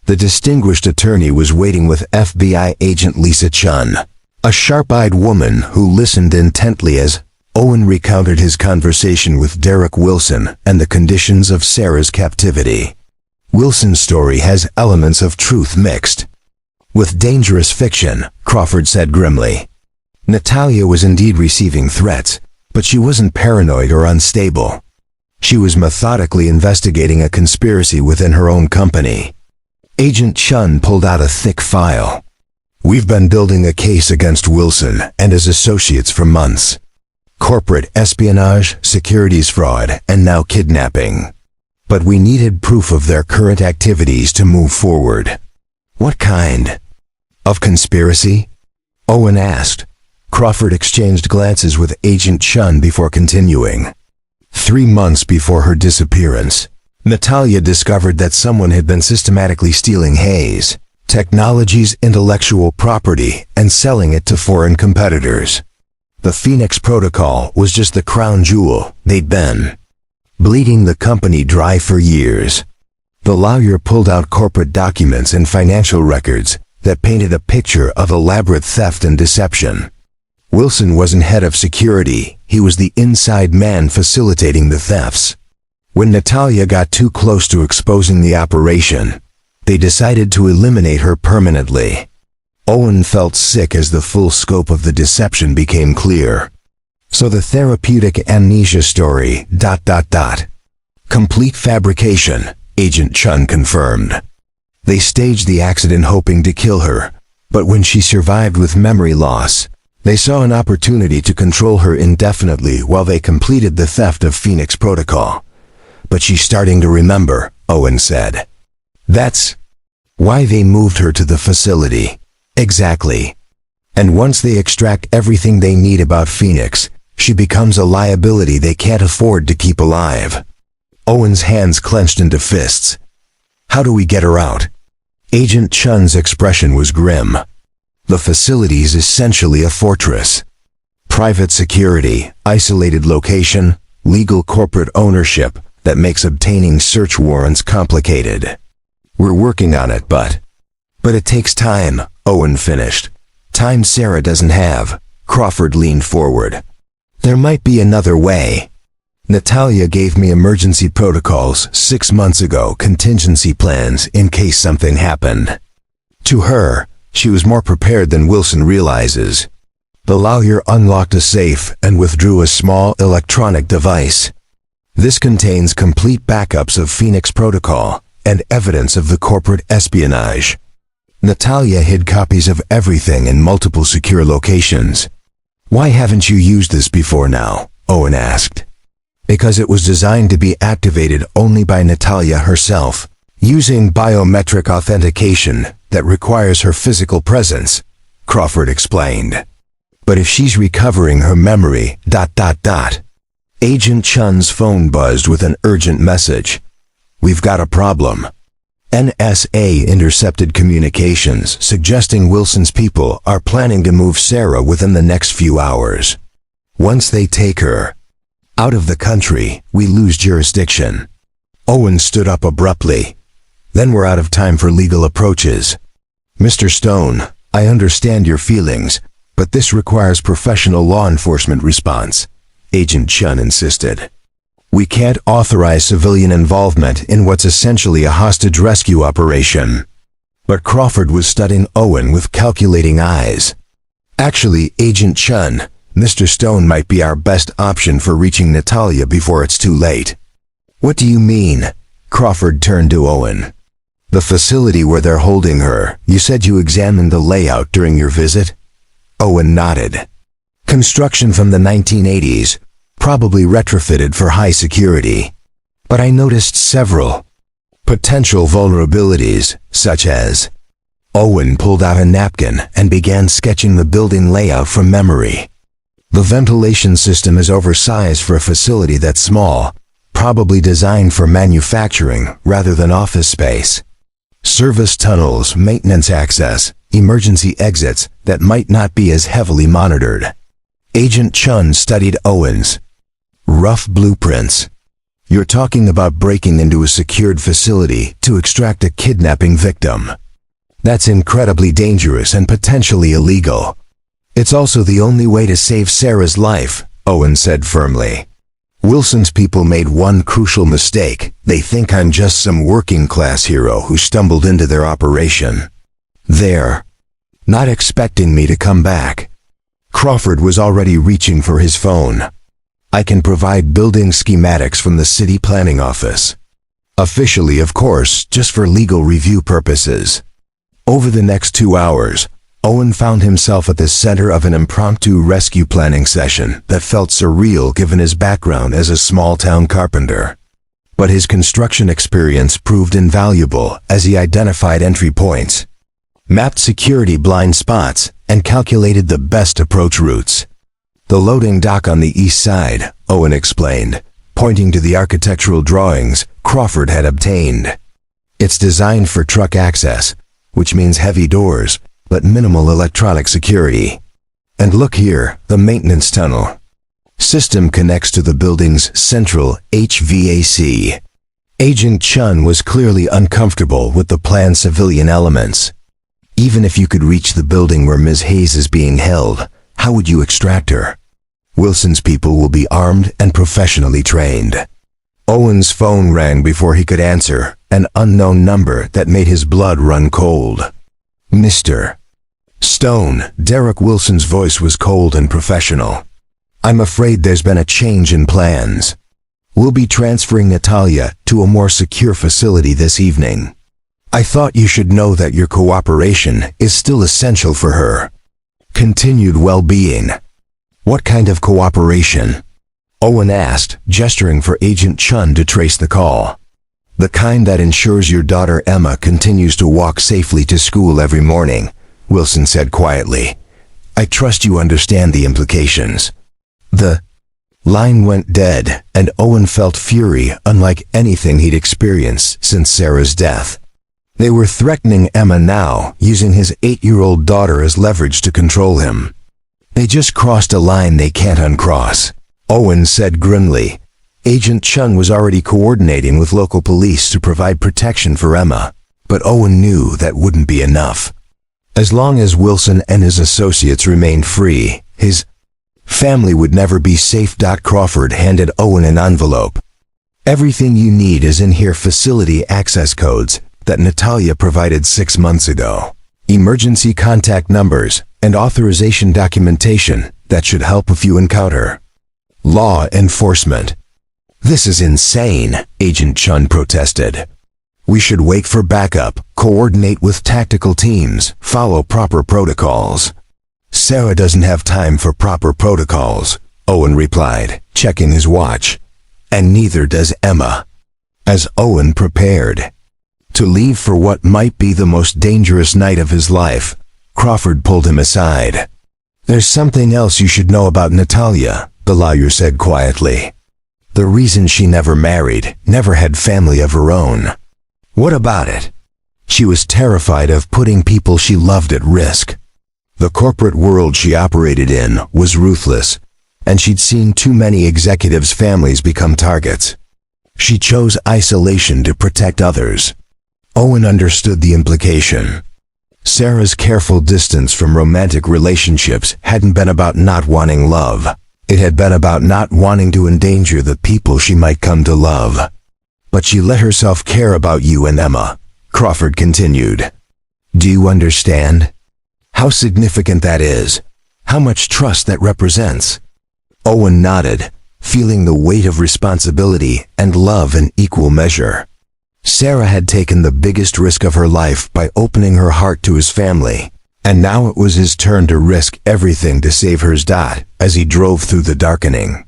The distinguished attorney was waiting with FBI agent Lisa Chun, a sharp-eyed woman who listened intently as Owen recounted his conversation with Derek Wilson and the conditions of Sarah's captivity. Wilson's story has elements of truth mixed with dangerous fiction, Crawford said grimly. Natalia was indeed receiving threats, but she wasn't paranoid or unstable. She was methodically investigating a conspiracy within her own company. Agent Chun pulled out a thick file. "We've been building a case against Wilson and his associates for months. Corporate espionage, securities fraud, and now kidnapping. But we needed proof of their current activities to move forward. What kind of conspiracy? Owen asked. Crawford exchanged glances with Agent Chun before continuing. 3 months before her disappearance, Natalia discovered that someone had been systematically stealing Hayes Technology's intellectual property and selling it to foreign competitors. The Phoenix Protocol was just the crown jewel they'd been bleeding the company dry for years. The lawyer pulled out corporate documents and financial records that painted a picture of elaborate theft and deception. Wilson wasn't head of security, he was the inside man facilitating the thefts. When Natalia got too close to exposing the operation, they decided to eliminate her permanently. Owen felt sick as the full scope of the deception became clear. So the therapeutic amnesia story, ... Complete fabrication, Agent Chun confirmed. They staged the accident hoping to kill her, but when she survived with memory loss, they saw an opportunity to control her indefinitely while they completed the theft of Phoenix Protocol. But she's starting to remember, Owen said. That's why they moved her to the facility. Exactly. And once they extract everything they need about Phoenix, she becomes a liability they can't afford to keep alive. Owen's hands clenched into fists. How do we get her out? Agent Chun's expression was grim. The facility's essentially a fortress. Private security, isolated location, legal corporate ownership that makes obtaining search warrants complicated. We're working on it, but it takes time, Owen finished. Time Sarah doesn't have. Crawford leaned forward. There might be another way. Natalia gave me emergency protocols 6 months ago, contingency plans in case something happened. To her, she was more prepared than Wilson realizes. The lawyer unlocked a safe and withdrew a small electronic device. This contains complete backups of Phoenix Protocol and evidence of the corporate espionage. Natalia hid copies of everything in multiple secure locations. Why haven't you used this before now? Owen asked. Because it was designed to be activated only by Natalia herself, using biometric authentication that requires her physical presence, Crawford explained. But if she's recovering her memory, ... Agent Chun's phone buzzed with an urgent message. We've got a problem. NSA intercepted communications suggesting Wilson's people are planning to move Sarah within the next few hours. Once they take her out of the country, we lose jurisdiction. Owen stood up abruptly. Then we're out of time for legal approaches. Mr. Stone, I understand your feelings, but this requires professional law enforcement response, Agent Chun insisted. We can't authorize civilian involvement in what's essentially a hostage rescue operation. But Crawford was studying Owen with calculating eyes. Actually, Agent Chun, Mr. Stone might be our best option for reaching Natalia before it's too late. What do you mean? Crawford turned to Owen. The facility where they're holding her, you said you examined the layout during your visit? Owen nodded. Construction from the 1980s, probably retrofitted for high security. But I noticed several potential vulnerabilities, such as... Owen pulled out a napkin and began sketching the building layout from memory. The ventilation system is oversized for a facility that's small, probably designed for manufacturing rather than office space. Service tunnels, maintenance access, emergency exits that might not be as heavily monitored. Agent Chun studied Owen's rough blueprints. You're talking about breaking into a secured facility to extract a kidnapping victim. That's incredibly dangerous and potentially illegal. It's also the only way to save Sarah's life, Owen said firmly. Wilson's people made one crucial mistake. They think I'm just some working-class hero who stumbled into their operation. They're not expecting me to come back. Crawford was already reaching for his phone. I can provide building schematics from the city planning office. Officially, of course, just for legal review purposes. Over the next 2 hours, Owen found himself at the center of an impromptu rescue planning session that felt surreal given his background as a small-town carpenter. But his construction experience proved invaluable as he identified entry points. mapped security blind spots, and calculated the best approach routes. The loading dock on the east side, Owen explained, pointing to the architectural drawings Crawford had obtained. It's designed for truck access, which means heavy doors, but minimal electronic security. And look here, the maintenance tunnel. System connects to the building's central HVAC. Agent Chun was clearly uncomfortable with the planned civilian elements. Even if you could reach the building where Ms. Hayes is being held, how would you extract her? Wilson's people will be armed and professionally trained. Owen's phone rang before he could answer, an unknown number that made his blood run cold. Mr. Stone, Derek Wilson's voice was cold and professional. I'm afraid there's been a change in plans. We'll be transferring Natalia to a more secure facility this evening. I thought you should know that your cooperation is still essential for her continued well-being. What kind of cooperation? Owen asked, gesturing for Agent Chun to trace the call. The kind that ensures your daughter Emma continues to walk safely to school every morning, Wilson said quietly. I trust you understand the implications. The line went dead, and Owen felt fury unlike anything he'd experienced since Sarah's death. They were threatening Emma now, using his 8-year-old daughter as leverage to control him. They just crossed a line they can't uncross, Owen said grimly. Agent Chun was already coordinating with local police to provide protection for Emma, but Owen knew that wouldn't be enough. As long as Wilson and his associates remained free, his family would never be safe. Crawford handed Owen an envelope. Everything you need is in here. Facility access codes that Natalia provided 6 months ago. Emergency contact numbers and authorization documentation that should help if you encounter law enforcement. This is insane, Agent Chun protested. We should wait for backup, coordinate with tactical teams, follow proper protocols. Sarah doesn't have time for proper protocols, Owen replied, checking his watch. And neither does Emma. As Owen prepared to leave for what might be the most dangerous night of his life, Crawford pulled him aside. There's something else you should know about Natalia, the lawyer said quietly. The reason she never married, never had family of her own. What about it? She was terrified of putting people she loved at risk. The corporate world she operated in was ruthless, and she'd seen too many executives' families become targets. She chose isolation to protect others. Owen understood the implication. Sarah's careful distance from romantic relationships hadn't been about not wanting love. It had been about not wanting to endanger the people she might come to love. But she let herself care about you and Emma, Crawford continued. Do you understand? How significant that is? How much trust that represents? Owen nodded, feeling the weight of responsibility and love in equal measure. Sarah had taken the biggest risk of her life by opening her heart to his family, and now it was his turn to risk everything to save hers. As he drove through the darkening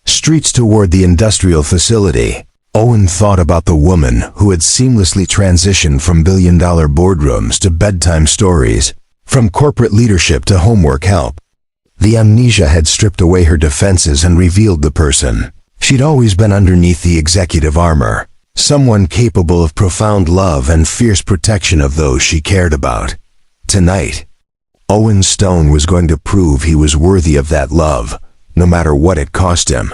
streets toward the industrial facility, Owen thought about the woman who had seamlessly transitioned from billion-dollar boardrooms to bedtime stories, from corporate leadership to homework help. The amnesia had stripped away her defenses and revealed the person she'd always been underneath the executive armor, someone capable of profound love and fierce protection of those she cared about. Tonight, Owen Stone was going to prove he was worthy of that love, no matter what it cost him.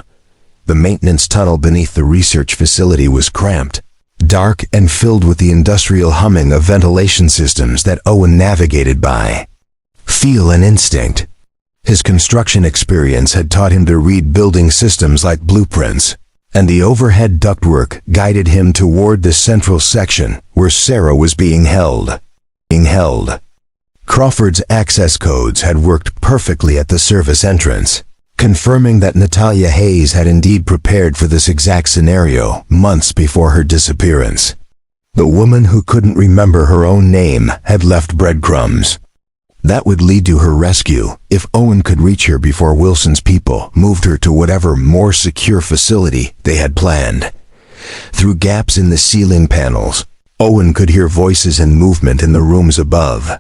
The maintenance tunnel beneath the research facility was cramped, dark and filled with the industrial humming of ventilation systems that Owen navigated by feel and instinct. His construction experience had taught him to read building systems like blueprints, and the overhead ductwork guided him toward the central section where Sarah was being held. Crawford's access codes had worked perfectly at the service entrance, confirming that Natalia Hayes had indeed prepared for this exact scenario months before her disappearance. The woman who couldn't remember her own name had left breadcrumbs. That would lead to her rescue if Owen could reach her before Wilson's people moved her to whatever more secure facility they had planned. Through gaps in the ceiling panels, Owen could hear voices and movement in the rooms above.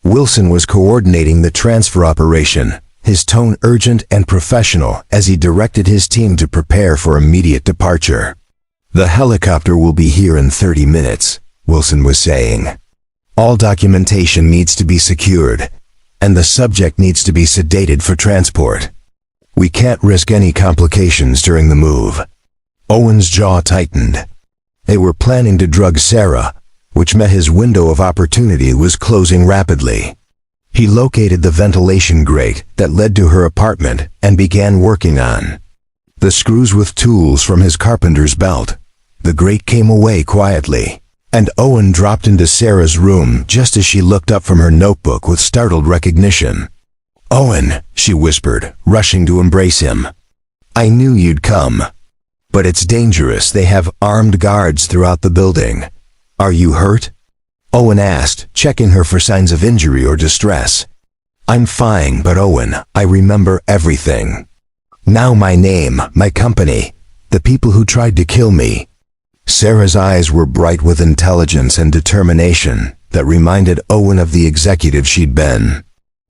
Wilson was coordinating the transfer operation, his tone urgent and professional as he directed his team to prepare for immediate departure. "The helicopter will be here in 30 minutes, Wilson was saying. "All documentation needs to be secured, and the subject needs to be sedated for transport. We can't risk any complications during the move." Owen's jaw tightened. They were planning to drug Sarah, which meant his window of opportunity was closing rapidly. He located the ventilation grate that led to her apartment and began working on the screws with tools from his carpenter's belt. The grate came away quietly, and Owen dropped into Sarah's room just as she looked up from her notebook with startled recognition. "Owen," she whispered, rushing to embrace him. "I knew you'd come. But it's dangerous. They have armed guards throughout the building. Are you hurt?" Owen asked, checking her for signs of injury or distress. "I'm fine, but Owen, I remember everything. Now my name, my company, the people who tried to kill me." Sarah's eyes were bright with intelligence and determination that reminded Owen of the executive she'd been.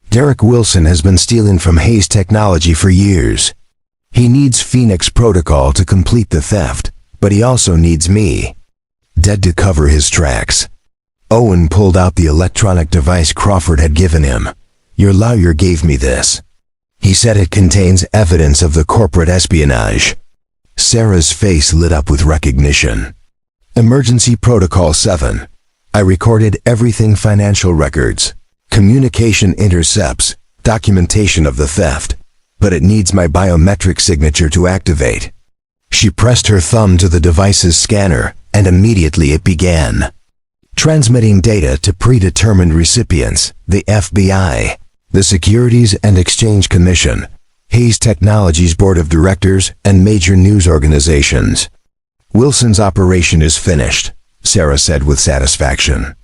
"Derek Wilson has been stealing from Hayes Technology for years. He needs Phoenix Protocol to complete the theft, but he also needs me, dead to cover his tracks." Owen pulled out the electronic device Crawford had given him. "Your lawyer gave me this. He said it contains evidence of the corporate espionage." Sarah's face lit up with recognition. "Emergency Protocol 7. I recorded everything: financial records, communication intercepts, documentation of the theft, but it needs my biometric signature to activate." She pressed her thumb to the device's scanner, and immediately it began transmitting data to predetermined recipients: the FBI, the Securities and Exchange Commission, Hayes Technology's Board of Directors, and major news organizations. "Wilson's operation is finished," Sarah said with satisfaction.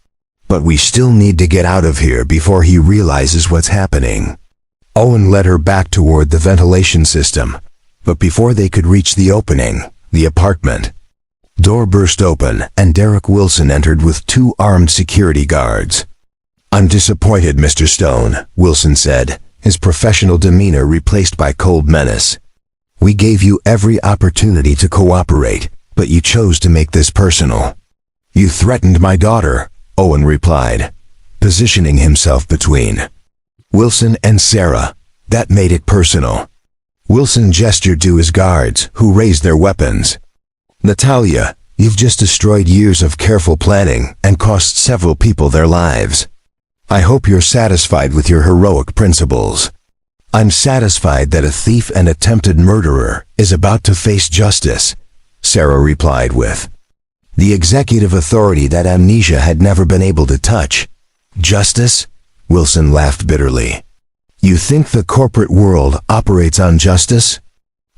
"But we still need to get out of here before he realizes what's happening." Owen led her back toward the ventilation system, but before they could reach the opening, the apartment door burst open and Derek Wilson entered with 2 armed security guards. "I'm disappointed, Mr. Stone," Wilson said, his professional demeanor replaced by cold menace. "We gave you every opportunity to cooperate, but you chose to make this personal." "You threatened my daughter," Owen replied, positioning himself between Wilson and Sarah. "That made it personal." Wilson gestured to his guards, who raised their weapons. "Natalia, you've just destroyed years of careful planning and cost several people their lives. I hope you're satisfied with your heroic principles." "I'm satisfied that a thief and attempted murderer is about to face justice," Sarah replied with the executive authority that amnesia had never been able to touch. "Justice?" Wilson laughed bitterly. "You think the corporate world operates on justice?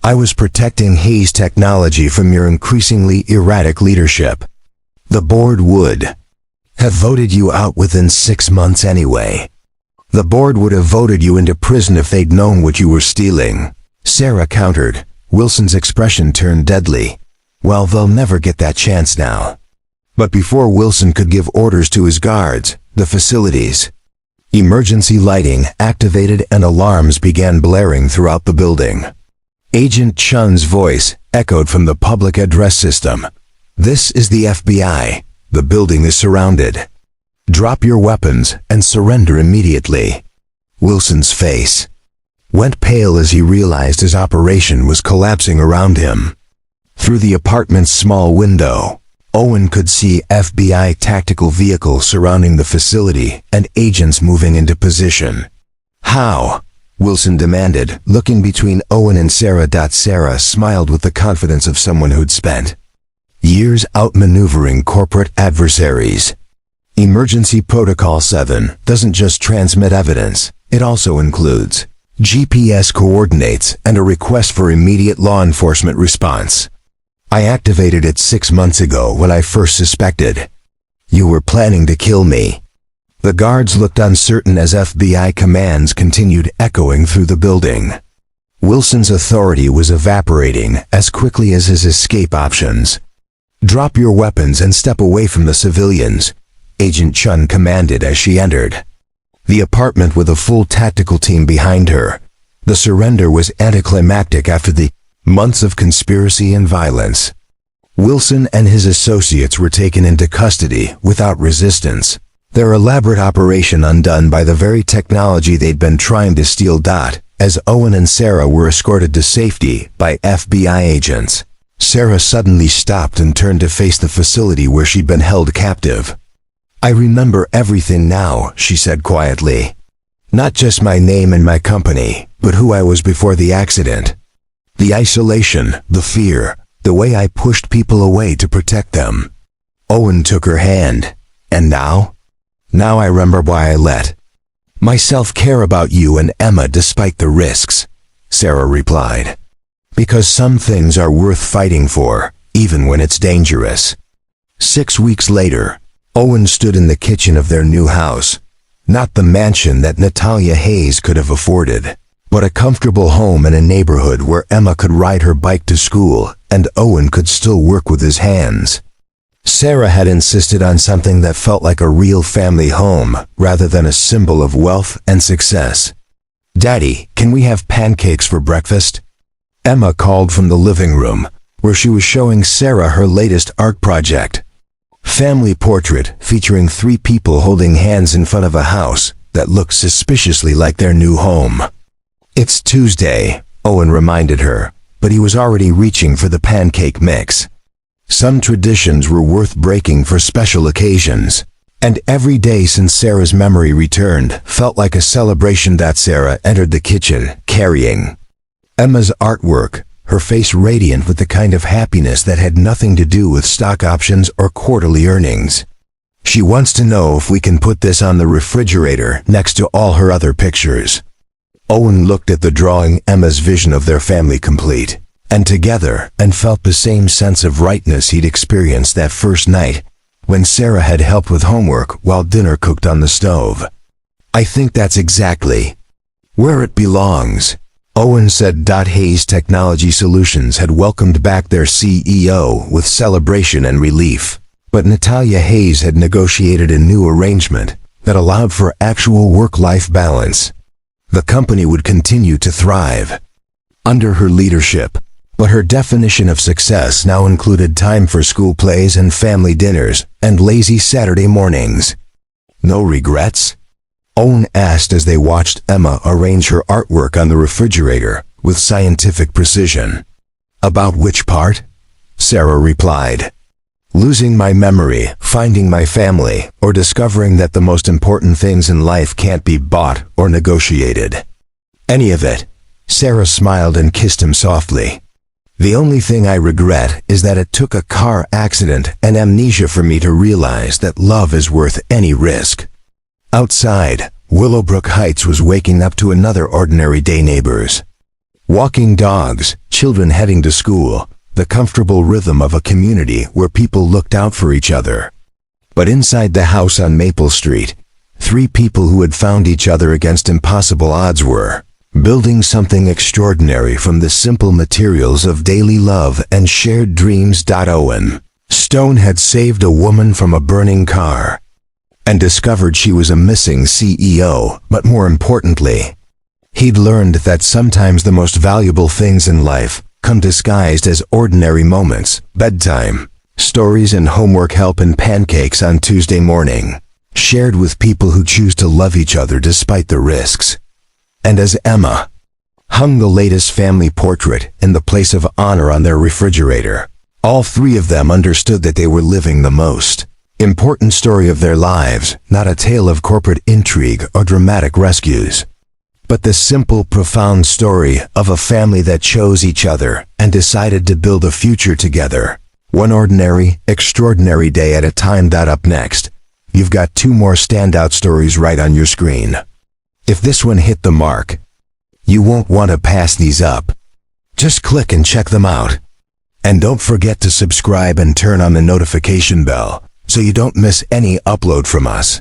I was protecting Hayes Technology from your increasingly erratic leadership. The board would have voted you out within 6 months anyway. The board would have voted you into prison if they'd known what you were stealing," Sarah countered. Wilson's expression turned deadly. "Well, they'll never get that chance now." But before Wilson could give orders to his guards, the facility's emergency lighting activated and alarms began blaring throughout the building. Agent Chun's voice echoed from the public address system. "This is the FBI. The building is surrounded. Drop your weapons and surrender immediately." Wilson's face went pale as he realized his operation was collapsing around him. Through the apartment's small window, Owen could see FBI tactical vehicles surrounding the facility and agents moving into position. "How?" Wilson demanded, looking between Owen and Sarah. Sarah smiled with the confidence of someone who'd spent years outmaneuvering corporate adversaries. "Emergency Protocol 7 doesn't just transmit evidence, it also includes GPS coordinates and a request for immediate law enforcement response. I activated it 6 months ago when I first suspected you were planning to kill me." The guards looked uncertain as FBI commands continued echoing through the building. Wilson's authority was evaporating as quickly as his escape options. "Drop your weapons and step away from the civilians," Agent Chun commanded as she entered the apartment with a full tactical team behind her. The surrender was anticlimactic after the months of conspiracy and violence. Wilson and his associates were taken into custody without resistance, their elaborate operation undone by the very technology they'd been trying to steal. As Owen and Sarah were escorted to safety by FBI agents, Sarah suddenly stopped and turned to face the facility where she'd been held captive. "I remember everything now," she said quietly. "Not just my name and my company, but who I was before the accident. The isolation, the fear, the way I pushed people away to protect them." Owen took her hand. "And now? Now I remember why I let myself care about you and Emma despite the risks," Sarah replied. "Because some things are worth fighting for, even when it's dangerous." 6 weeks later, Owen stood in the kitchen of their new house. Not the mansion that Natalia Hayes could have afforded, but a comfortable home in a neighborhood where Emma could ride her bike to school and Owen could still work with his hands. Sarah had insisted on something that felt like a real family home rather than a symbol of wealth and success. "Daddy, can we have pancakes for breakfast?" Emma called from the living room, where she was showing Sarah her latest art project. Family portrait featuring 3 people holding hands in front of a house that looked suspiciously like their new home. "It's Tuesday," Owen reminded her, but he was already reaching for the pancake mix. Some traditions were worth breaking for special occasions, and every day since Sarah's memory returned felt like a celebration. Sarah entered the kitchen, carrying Emma's artwork, her face radiant with the kind of happiness that had nothing to do with stock options or quarterly earnings. "She wants to know if we can put this on the refrigerator next to all her other pictures." Owen looked at the drawing, Emma's vision of their family complete, and together, and felt the same sense of rightness he'd experienced that first night when Sarah had helped with homework while dinner cooked on the stove. "I think that's exactly where it belongs," Owen said. Hayes Technology Solutions had welcomed back their CEO with celebration and relief, but Natalia Hayes had negotiated a new arrangement that allowed for actual work-life balance. The company would continue to thrive under her leadership, but her definition of success now included time for school plays and family dinners and lazy Saturday mornings. "No regrets?" Owen asked as they watched Emma arrange her artwork on the refrigerator with scientific precision. "About which part?" Sarah replied. "Losing my memory, finding my family, or discovering that the most important things in life can't be bought or negotiated." "Any of it." Sarah smiled and kissed him softly. "The only thing I regret is that it took a car accident and amnesia for me to realize that love is worth any risk." Outside, Willowbrook Heights was waking up to another ordinary day: neighbors walking dogs, children heading to school, the comfortable rhythm of a community where people looked out for each other. But inside the house on Maple Street, 3 people who had found each other against impossible odds were building something extraordinary from the simple materials of daily love and shared dreams. Owen Stone had saved a woman from a burning car and discovered she was a missing CEO, but more importantly, he'd learned that sometimes the most valuable things in life come disguised as ordinary moments: bedtime, stories and homework help, and pancakes on Tuesday morning, shared with people who choose to love each other despite the risks. And as Emma hung the latest family portrait in the place of honor on their refrigerator, all 3 of them understood that they were living the most important story of their lives, not a tale of corporate intrigue or dramatic rescues, but the simple, profound story of a family that chose each other and decided to build a future together, one ordinary, extraordinary day at a time. Up next, you've got 2 more standout stories right on your screen. If this one hit the mark, you won't want to pass these up. Just click and check them out. And don't forget to subscribe and turn on the notification bell so you don't miss any upload from us.